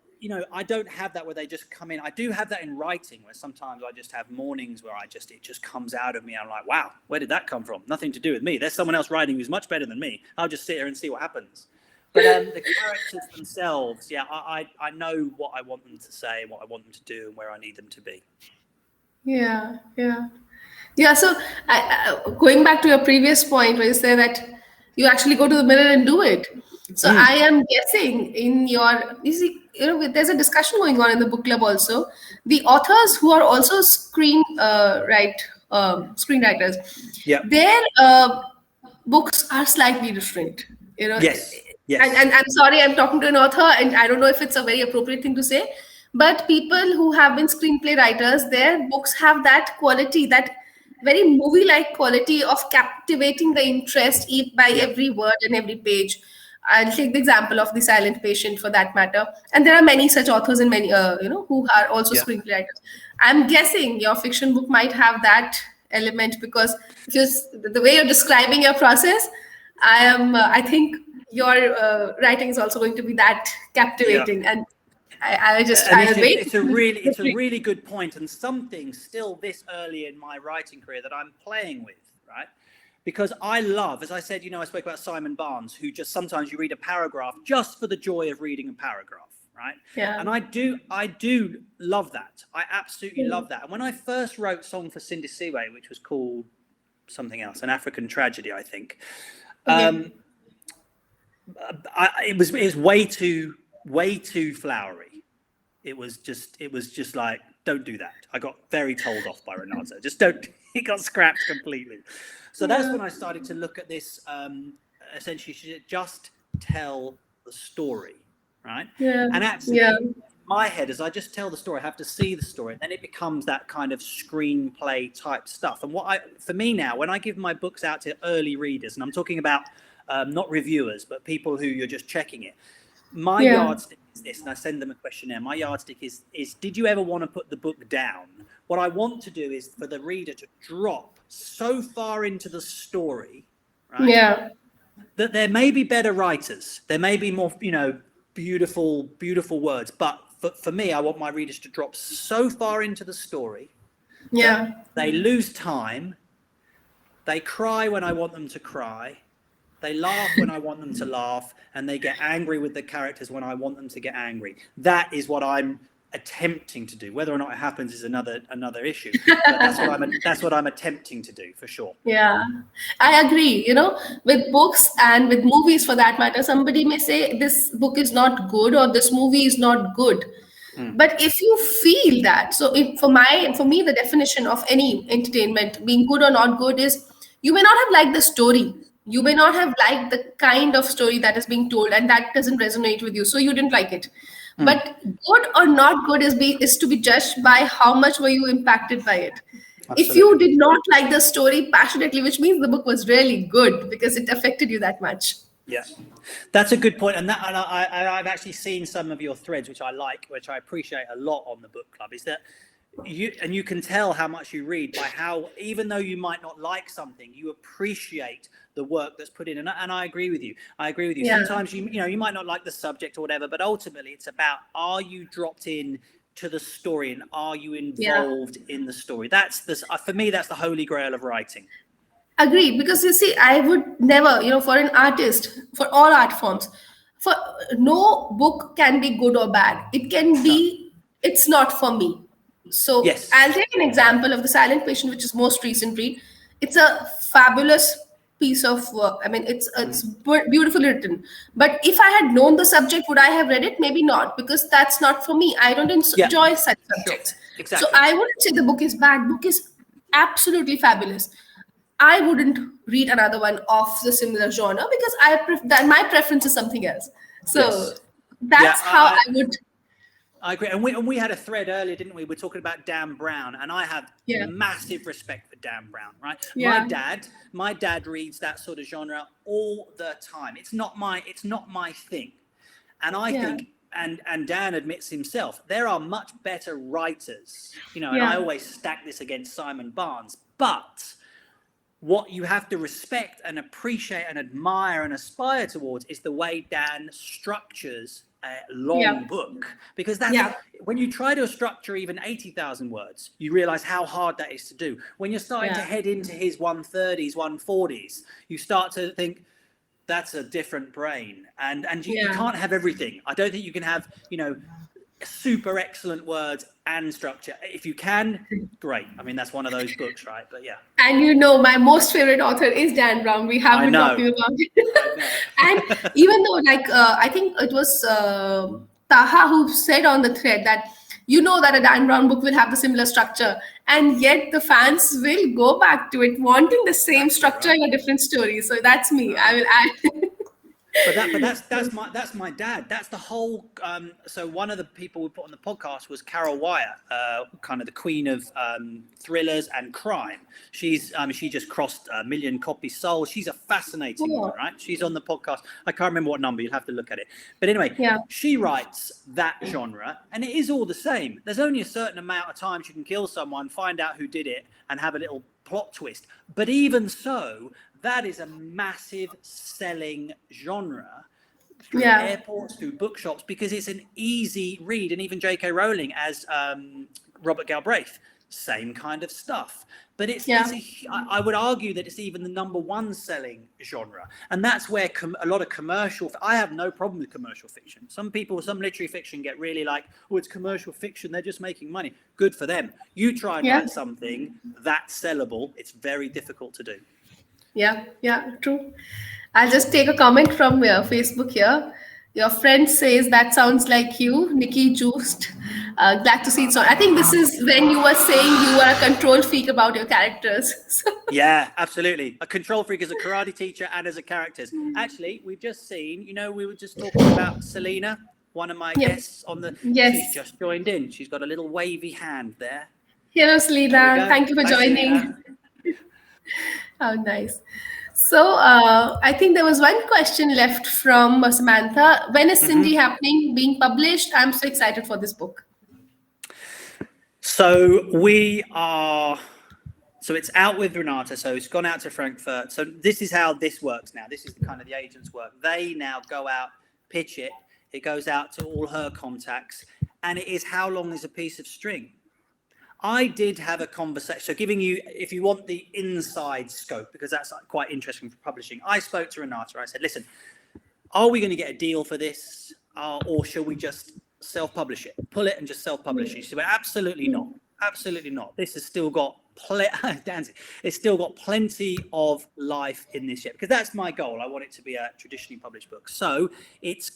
I don't have that where they just come in. I do have that in writing, where sometimes I just have mornings where it just comes out of me. I'm like, wow, where did that come from? Nothing to do with me. There's someone else writing who's much better than me. I'll just sit here and see what happens. But the characters themselves, I know what I want them to say, what I want them to do, and where I need them to be. Yeah. So going back to your previous point where you say that you actually go to the mirror and do it. So I am guessing there's a discussion going on in the book club also. The authors who are also screenwriters, their books are slightly different. Yes. And I'm sorry, I'm talking to an author, and I don't know if it's a very appropriate thing to say, but people who have been screenplay writers, their books have that quality, that very movie-like quality of captivating the interest by every word and every page. I'll take the example of The Silent Patient for that matter. And there are many such authors and many, who are also screenplay writers. I'm guessing your fiction book might have that element, because the way you're describing your process, I think your writing is also going to be that captivating. Yeah. And it's a really good point, and something still this early in my writing career that I'm playing with, right? because I love, as I said, I spoke about Simon Barnes, who just sometimes you read a paragraph just for the joy of reading a paragraph, right? Yeah. And I do love that. I absolutely love that. And when I first wrote Song for Sindisiwe, which was called something else, An African Tragedy, I think, it was way too flowery. It was just like, don't do that. I got very told off by Renato. Just don't. It got scrapped completely. So that's when I started to look at this. Essentially, just tell the story, right? Yeah. And actually, in my head, as I just tell the story, I have to see the story, and then it becomes that kind of screenplay type stuff. And for me now, when I give my books out to early readers, and I'm talking about not reviewers, but people who you're just checking it, my yardstick is this, and I send them a questionnaire. My yardstick is did you ever want to put the book down? What I want to do is for the reader to drop so far into the story, right? Yeah. That there may be better writers, there may be more, beautiful words, but for me, I want my readers to drop so far into the story that they lose time, they cry when I want them to cry, they laugh when I want them to laugh, and they get angry with the characters when I want them to get angry. That is what I'm attempting to do. Whether or not it happens is another issue. But that's what I'm attempting to do, for sure. Yeah, I agree. With books and with movies, for that matter, somebody may say this book is not good or this movie is not good. But if you feel that, so for me, the definition of any entertainment being good or not good is you may not have liked the story. You may not have liked the kind of story that is being told, and that doesn't resonate with you, so you didn't like it. But good or not good is to be judged by how much were you impacted by it. Absolutely. If you did not like the story passionately, which means the book was really good because it affected you that much. Yeah, that's a good point. And I've actually seen some of your threads, which I like, which I appreciate a lot on the book club, is that you can tell how much you read by how, even though you might not like something, you appreciate the work that's put in. And I agree with you. Yeah. Sometimes you might not like the subject or whatever, but ultimately it's about, are you dropped in to the story and are you involved in the story? For me, that's the holy grail of writing. Agreed, because you see, I would never, for an artist, for all art forms, for no book can be good or bad. It can be, it's not for me. So I'll take an example of The Silent Patient, which is most recent read. It's a fabulous piece of work. I mean, it's beautifully written. But if I had known the subject, would I have read it? Maybe not, because that's not for me. I don't enjoy such subjects. Sure. Exactly. So I wouldn't say the book is bad. Book is absolutely fabulous. I wouldn't read another one of the similar genre because my preference is something else. So that's how I would. I agree. And we had a thread earlier, didn't we? We're talking about Dan Brown, and I have massive respect for Dan Brown, right? Yeah. My dad reads that sort of genre all the time. It's not my thing. And I think, and Dan admits himself, there are much better writers, and I always stack this against Simon Barnes, but what you have to respect and appreciate and admire and aspire towards is the way Dan structures a long book, because that's when you try to structure even 80,000 words, you realize how hard that is to do. When you're starting to head into his 130s, 140s, you start to think that's a different brain, and you can't have everything. I don't think you can have super excellent words and structure. If you can, great. I mean, that's one of those books, right? But and my most favorite author is Dan Brown. We have been talking about it. And even though I think it was Taha who said on the thread that that a Dan Brown book will have the similar structure, and yet the fans will go back to it wanting the same structure in a different story. So that's me. I will add. But that's my dad. That's the whole. So one of the people we put on the podcast was Carol Wyatt, kind of the queen of thrillers and crime. She just crossed 1 million copies sold. She's a fascinating one, right? She's on the podcast. I can't remember what number. You'll have to look at it. But anyway, she writes that genre, and it is all the same. There's only a certain amount of times you can kill someone, find out who did it, and have a little plot twist. But even so, that is a massive selling genre through airports, through bookshops, because it's an easy read. And even J.K. Rowling, as Robert Galbraith, same kind of stuff. But Yeah. I would argue that it's even the number one selling genre. And that's where a lot of commercial, I have no problem with commercial fiction. Some literary fiction get really like, oh, it's commercial fiction, they're just making money. Good for them. You try and write something that's sellable, it's very difficult to do. Yeah, true. I'll just take a comment from Facebook here. Your friend says that sounds like you, Nikki Juiced. Glad to see it. So I think this is when you were saying you were a control freak about your characters. So, yeah, absolutely. A control freak as a karate teacher and as a character. Actually, we've just seen, we were just talking about Selena, one of my guests on the. Yes. She's just joined in. She's got a little wavy hand there. Hello, Selena. Thank you for joining. Selena. How nice. So I think there was one question left from Samantha. When is Cindy happening, being published? I'm so excited for this book. So it's out with Renata. So it's gone out to Frankfurt. So this is how this works now. This is kind of the agent's work. They now go out, pitch it. It goes out to all her contacts. And it is how long is a piece of string? I did have a conversation, so giving you, if you want the inside scope, because that's quite interesting for publishing. I spoke to Renata. I said, listen, are we going to get a deal for this? Or shall we just self-publish it? Pull it and just self-publish it? She said, well, absolutely not. Absolutely not. This has still got it's still got plenty of life in this yet, because that's my goal. I want it to be a traditionally published book. So it's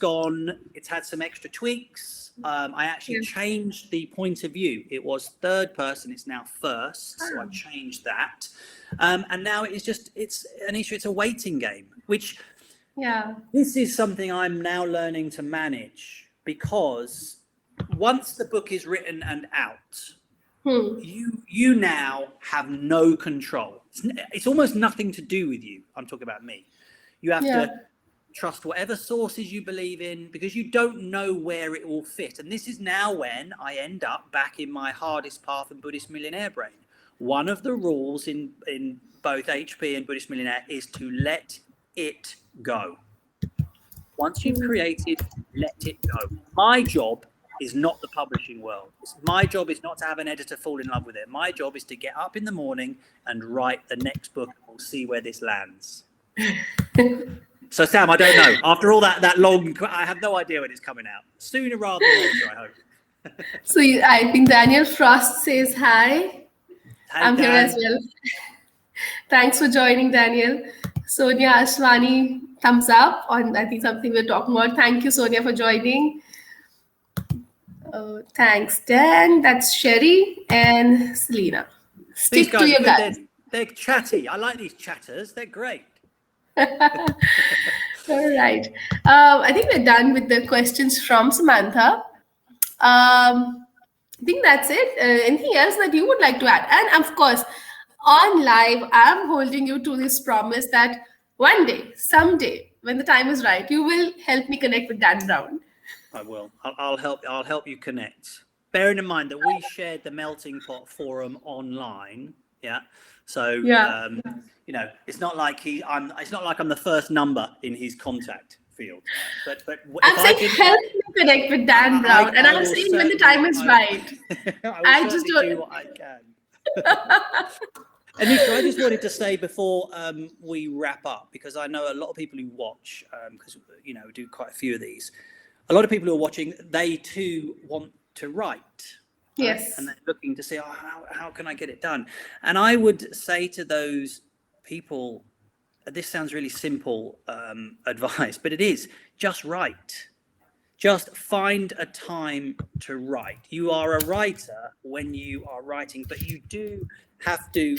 had some extra tweaks. I actually changed the point of view. It was third person, it's now first. So I changed that. And now it's Anisha, it's a waiting game, which this is something I'm now learning to manage, because once the book is written and out, you now have no control. It's almost nothing to do with you. I'm talking about me. You have to trust whatever sources you believe in, because you don't know where it will fit. And this is now when I end up back in my hardest path and Buddhist Millionaire brain. One of the rules in both HP and Buddhist Millionaire is to let it go. Once you've created, let it go. My job is not the publishing world. My job is not to have an editor fall in love with it. My job is to get up in the morning and write the next book. We'll see where this lands. So Sam, I don't know. After all that long, I have no idea when it's coming out. Sooner rather than later, I hope. So I think Daniel Frost says hi. Hey, I'm here as well. Thanks for joining, Daniel. Sonia Ashwani, thumbs up on, I think, something we're talking about. Thank you, Sonia, for joining. Thanks, Dan. That's Sherry and Selena. Stick to your guns. They're chatty. I like these chatters. They're great. All right. I think we're done with the questions from Samantha. I think that's it. Anything else that you would like to add? And of course, on live, I'm holding you to this promise that one day, someday, when the time is right, you will help me connect with Dan Brown. I will. I'll help you connect. Bearing in mind that we shared the Melting Pot forum online. Yeah. So it's not like I'm the first number in his contact field. But I'm saying help me connect with Dan Brown, and I'm saying when the time is right. I just do what I can. Anisha, I just wanted to say before we wrap up, because I know a lot of people who watch, because we do quite a few of these. A lot of people who are watching, they too want to write. Yes. Right? And they're looking to see, how can I get it done? And I would say to those people, this sounds really simple advice, but it is, just write. Just find a time to write. You are a writer when you are writing, but you do have to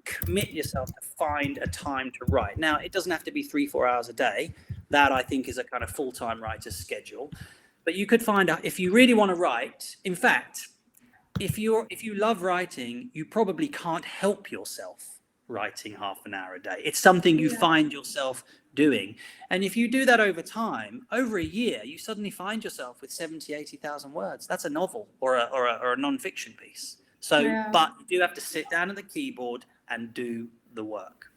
commit yourself to find a time to write. Now, it doesn't have to be 3-4 hours a day. That, I think, is a kind of full-time writer's schedule. But you could find out, if you really want to write, in fact, if you love writing, you probably can't help yourself writing half an hour a day. It's something you find yourself doing. And if you do that over time, over a year, you suddenly find yourself with 70,000, 80,000 words. That's a novel or a non-fiction piece. So, but you do have to sit down at the keyboard and do the work.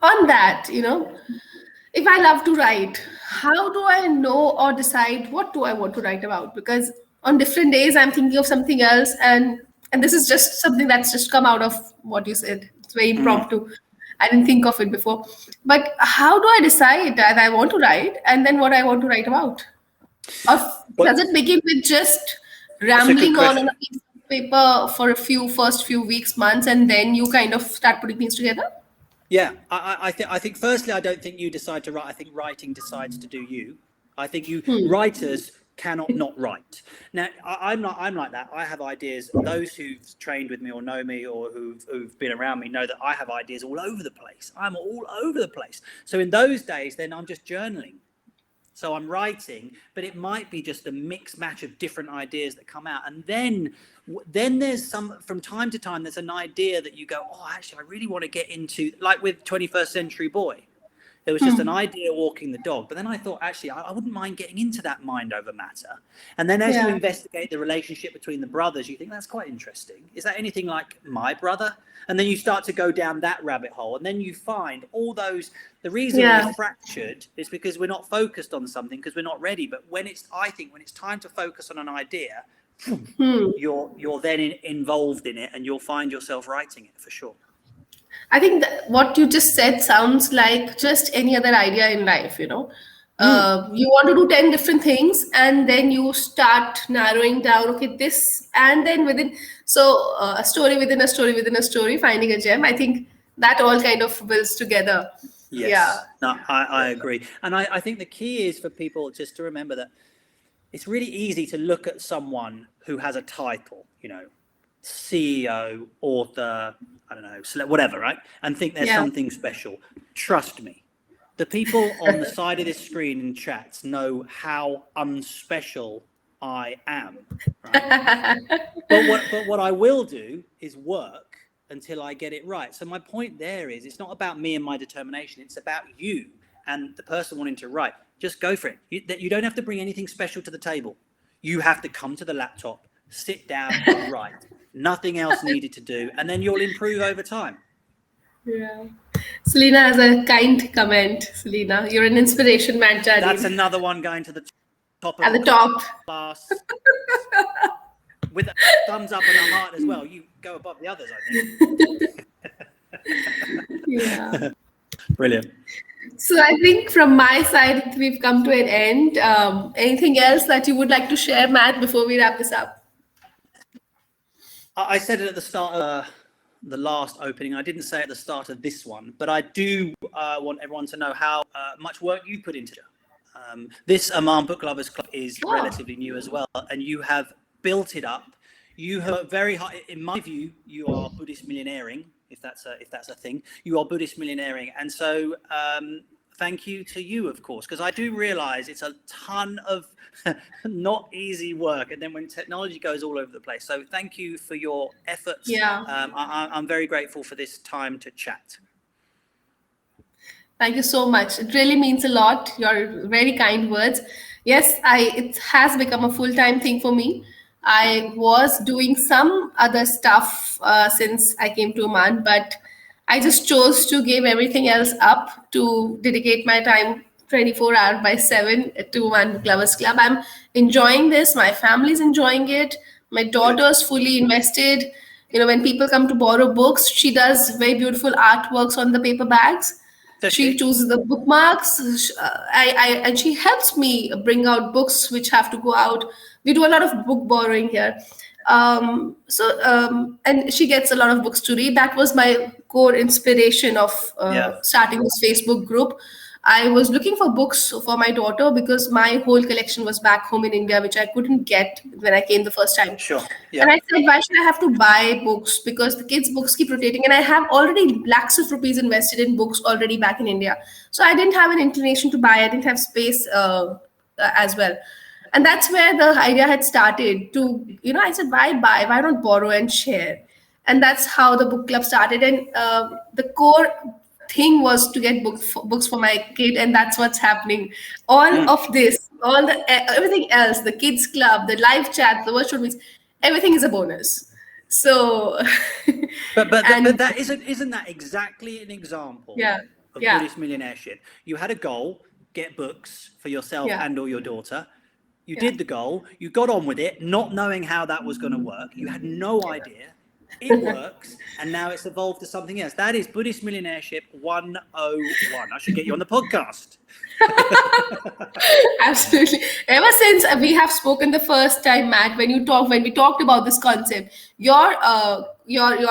On that, if I love to write, how do I know or decide what do I want to write about? Because on different days, I'm thinking of something else. And And this is just something that's just come out of what you said. It's very impromptu. I didn't think of it before. But how do I decide that I want to write and then what I want to write about? Or does it begin with just That's a good rambling on question. a piece of paper for first few weeks, months, and then you kind of start putting things together? Yeah, I think firstly, I don't think you decide to write. I think writing decides to do you. I think writers cannot not write. Now, I'm not. I'm like that. I have ideas. Those who've trained with me or know me or who've been around me know that I have ideas all over the place. I'm all over the place. So in those days, then I'm just journaling. So I'm writing, but it might be just a mix match of different ideas that come out. And then there's from time to time, there's an idea that you go, oh, actually, I really want to get into, like with 21st Century Boy. There was just an idea walking the dog. But then I thought, actually, I wouldn't mind getting into that mind over matter. And then as you investigate the relationship between the brothers, you think that's quite interesting. Is that anything like my brother? And then you start to go down that rabbit hole. And then you find all those, the reason we're fractured is because we're not focused on something because we're not ready. But I think when it's time to focus on an idea, you're then involved in it and you'll find yourself writing it for sure. I think that what you just said sounds like just any other idea in life, you know. You want to do 10 different things and then you start narrowing down, okay, this, and then a story within a story within a story, finding a gem. I think that all kind of builds together. Yes. Yeah. No, I agree. And I think the key is for people just to remember that it's really easy to look at someone who has a title, you know, CEO, author, I don't know, whatever, right? And think there's something special. Trust me, the people on the side of this screen in chats know how unspecial I am. Right? but what I will do is work until I get it right. So my point there is it's not about me and my determination. It's about you and the person wanting to write. Just go for it. You don't have to bring anything special to the table. You have to come to the laptop, sit down and write. Nothing else needed to do. And then you'll improve over time. Yeah. Selena has a kind comment. Selena, you're an inspiration, man. Jardine. That's another one going to the top of at the top class. With a thumbs up and a heart as well. You go above the others, I think. Yeah. Brilliant. So I think from my side, we've come to an end. Anything else that you would like to share, Matt, before we wrap this up? I said it at the start of the last opening. I didn't say at the start of this one, but I do want everyone to know how much work you put into it. This Oman Book Lovers Club is relatively new as well, and you have built it up. You have very high, in my view, you are Buddhist millionairing, if that's a thing. You are Buddhist millionairing, and so thank you to you, of course, because I do realize it's a ton of not easy work, and then when technology goes all over the place. So thank you for your efforts. Yeah. I'm very grateful for this time to chat. Thank you so much. It really means a lot. Your very kind words. Yes, it has become a full-time thing for me. I was doing some other stuff since I came to Oman, but I just chose to give everything else up to dedicate my time 24 hours by 7 to Oman Book Lovers Club. I'm enjoying this. My family's enjoying it. My daughter's fully invested. You know, when people come to borrow books, she does very beautiful artworks on the paper bags. She chooses the bookmarks. And she helps me bring out books which have to go out. We do a lot of book borrowing here. And she gets a lot of books to read. That was my core inspiration of starting this Facebook group. I was looking for books for my daughter because my whole collection was back home in India, which I couldn't get when I came the first time. Sure. Yeah. And I said, why should I have to buy books? Because the kids' books keep rotating. And I have already lakhs of rupees invested in books already back in India. So I didn't have an inclination to buy. I didn't have space as well. And that's where the idea had started to, I said, why buy? Why not borrow and share? And that's how the book club started. And the core thing was to get books for my kid, and that's what's happening. All of this, everything else, the kids club, the live chat, the virtual meetings, everything is a bonus. So, but that isn't that exactly an example of Buddhist millionaireship? You had a goal: get books for yourself and or your daughter. You did the goal. You got on with it, not knowing how that was going to work. You had no idea. It works, and now it's evolved to something else. That is Buddhist Millionaireship 101. I should get you on the podcast. Absolutely. Ever since we have spoken the first time, Matt, when we talked about this concept, your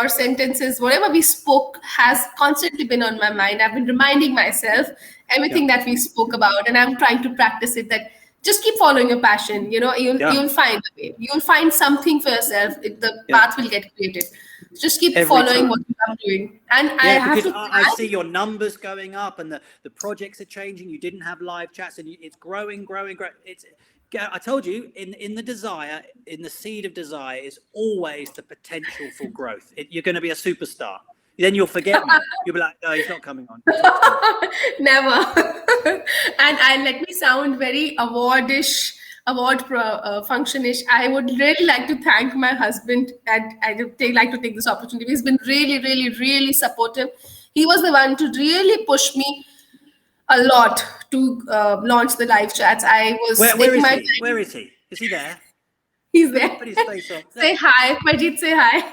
sentences, whatever we spoke, has constantly been on my mind. I've been reminding myself everything that we spoke about, and I'm trying to practice it. That just keep following your passion. You'll find a way. You'll find something for yourself. The path will get created. Just keep following what you are doing. And I see your numbers going up, and the projects are changing. You didn't have live chats, and it's growing. I told you, in the desire, in the seed of desire, is always the potential for growth. You're going to be a superstar. Then you'll forget me. You'll be like, no, he's not coming on. Never. And let me sound very award function-ish. I would really like to thank my husband, and I'd like to take this opportunity. He's been really, really, really supportive. He was the one to really push me a lot to launch the live chats. I was Where is he? Is he there? He's there. Put his face on. Say hi. Majid, say hi.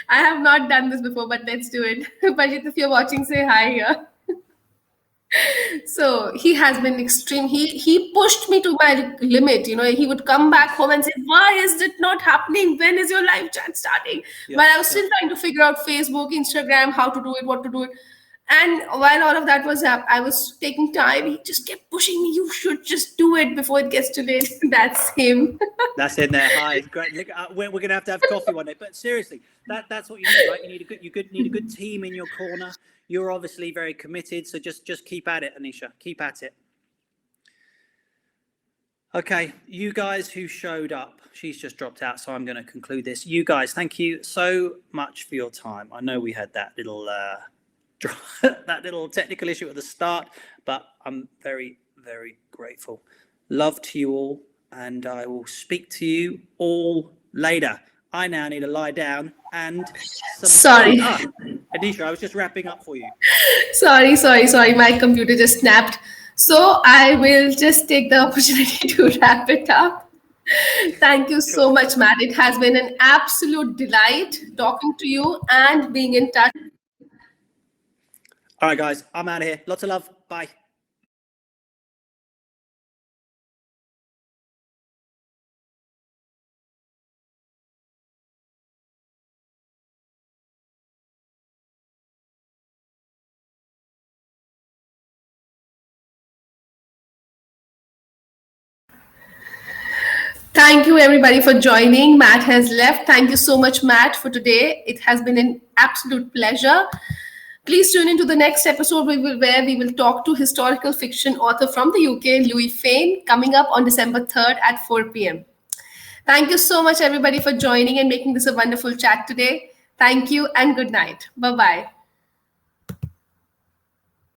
I have not done this before, but let's do it. Majid, if you're watching, say hi here. So he has been extreme. He pushed me to my limit. He would come back home and say, why is it not happening? When is your live chat starting? But I was still trying to figure out Facebook, Instagram, how to do it, what to do it. And while all of that was up, I was taking time. He just kept pushing me. You should just do it before it gets too late. That's him. That's in there. Hi, great. Look, we're going to have coffee one day. But seriously, that's what you need, right? You need a good team in your corner. You're obviously very committed, so just keep at it, Anisha. Keep at it. Okay, you guys who showed up, she's just dropped out, so I'm going to conclude this. You guys, thank you so much for your time. I know we had that little technical issue at the start, but I'm very, very grateful. Love to you all, and I will speak to you all later. I now need to lie down and... Sorry. Anisha, I was just wrapping up for you. Sorry. My computer just snapped. So I will just take the opportunity to wrap it up. Thank you so much, Matt. It has been an absolute delight talking to you and being in touch. All right, guys, I'm out of here. Lots of love. Bye. Thank you, everybody, for joining. Matt has left. Thank you so much, Matt, for today. It has been an absolute pleasure. Please tune into the next episode where we will talk to historical fiction author from the UK, Louis Fane, coming up on December 3rd at 4 p.m. Thank you so much, everybody, for joining and making this a wonderful chat today. Thank you and good night. Bye-bye.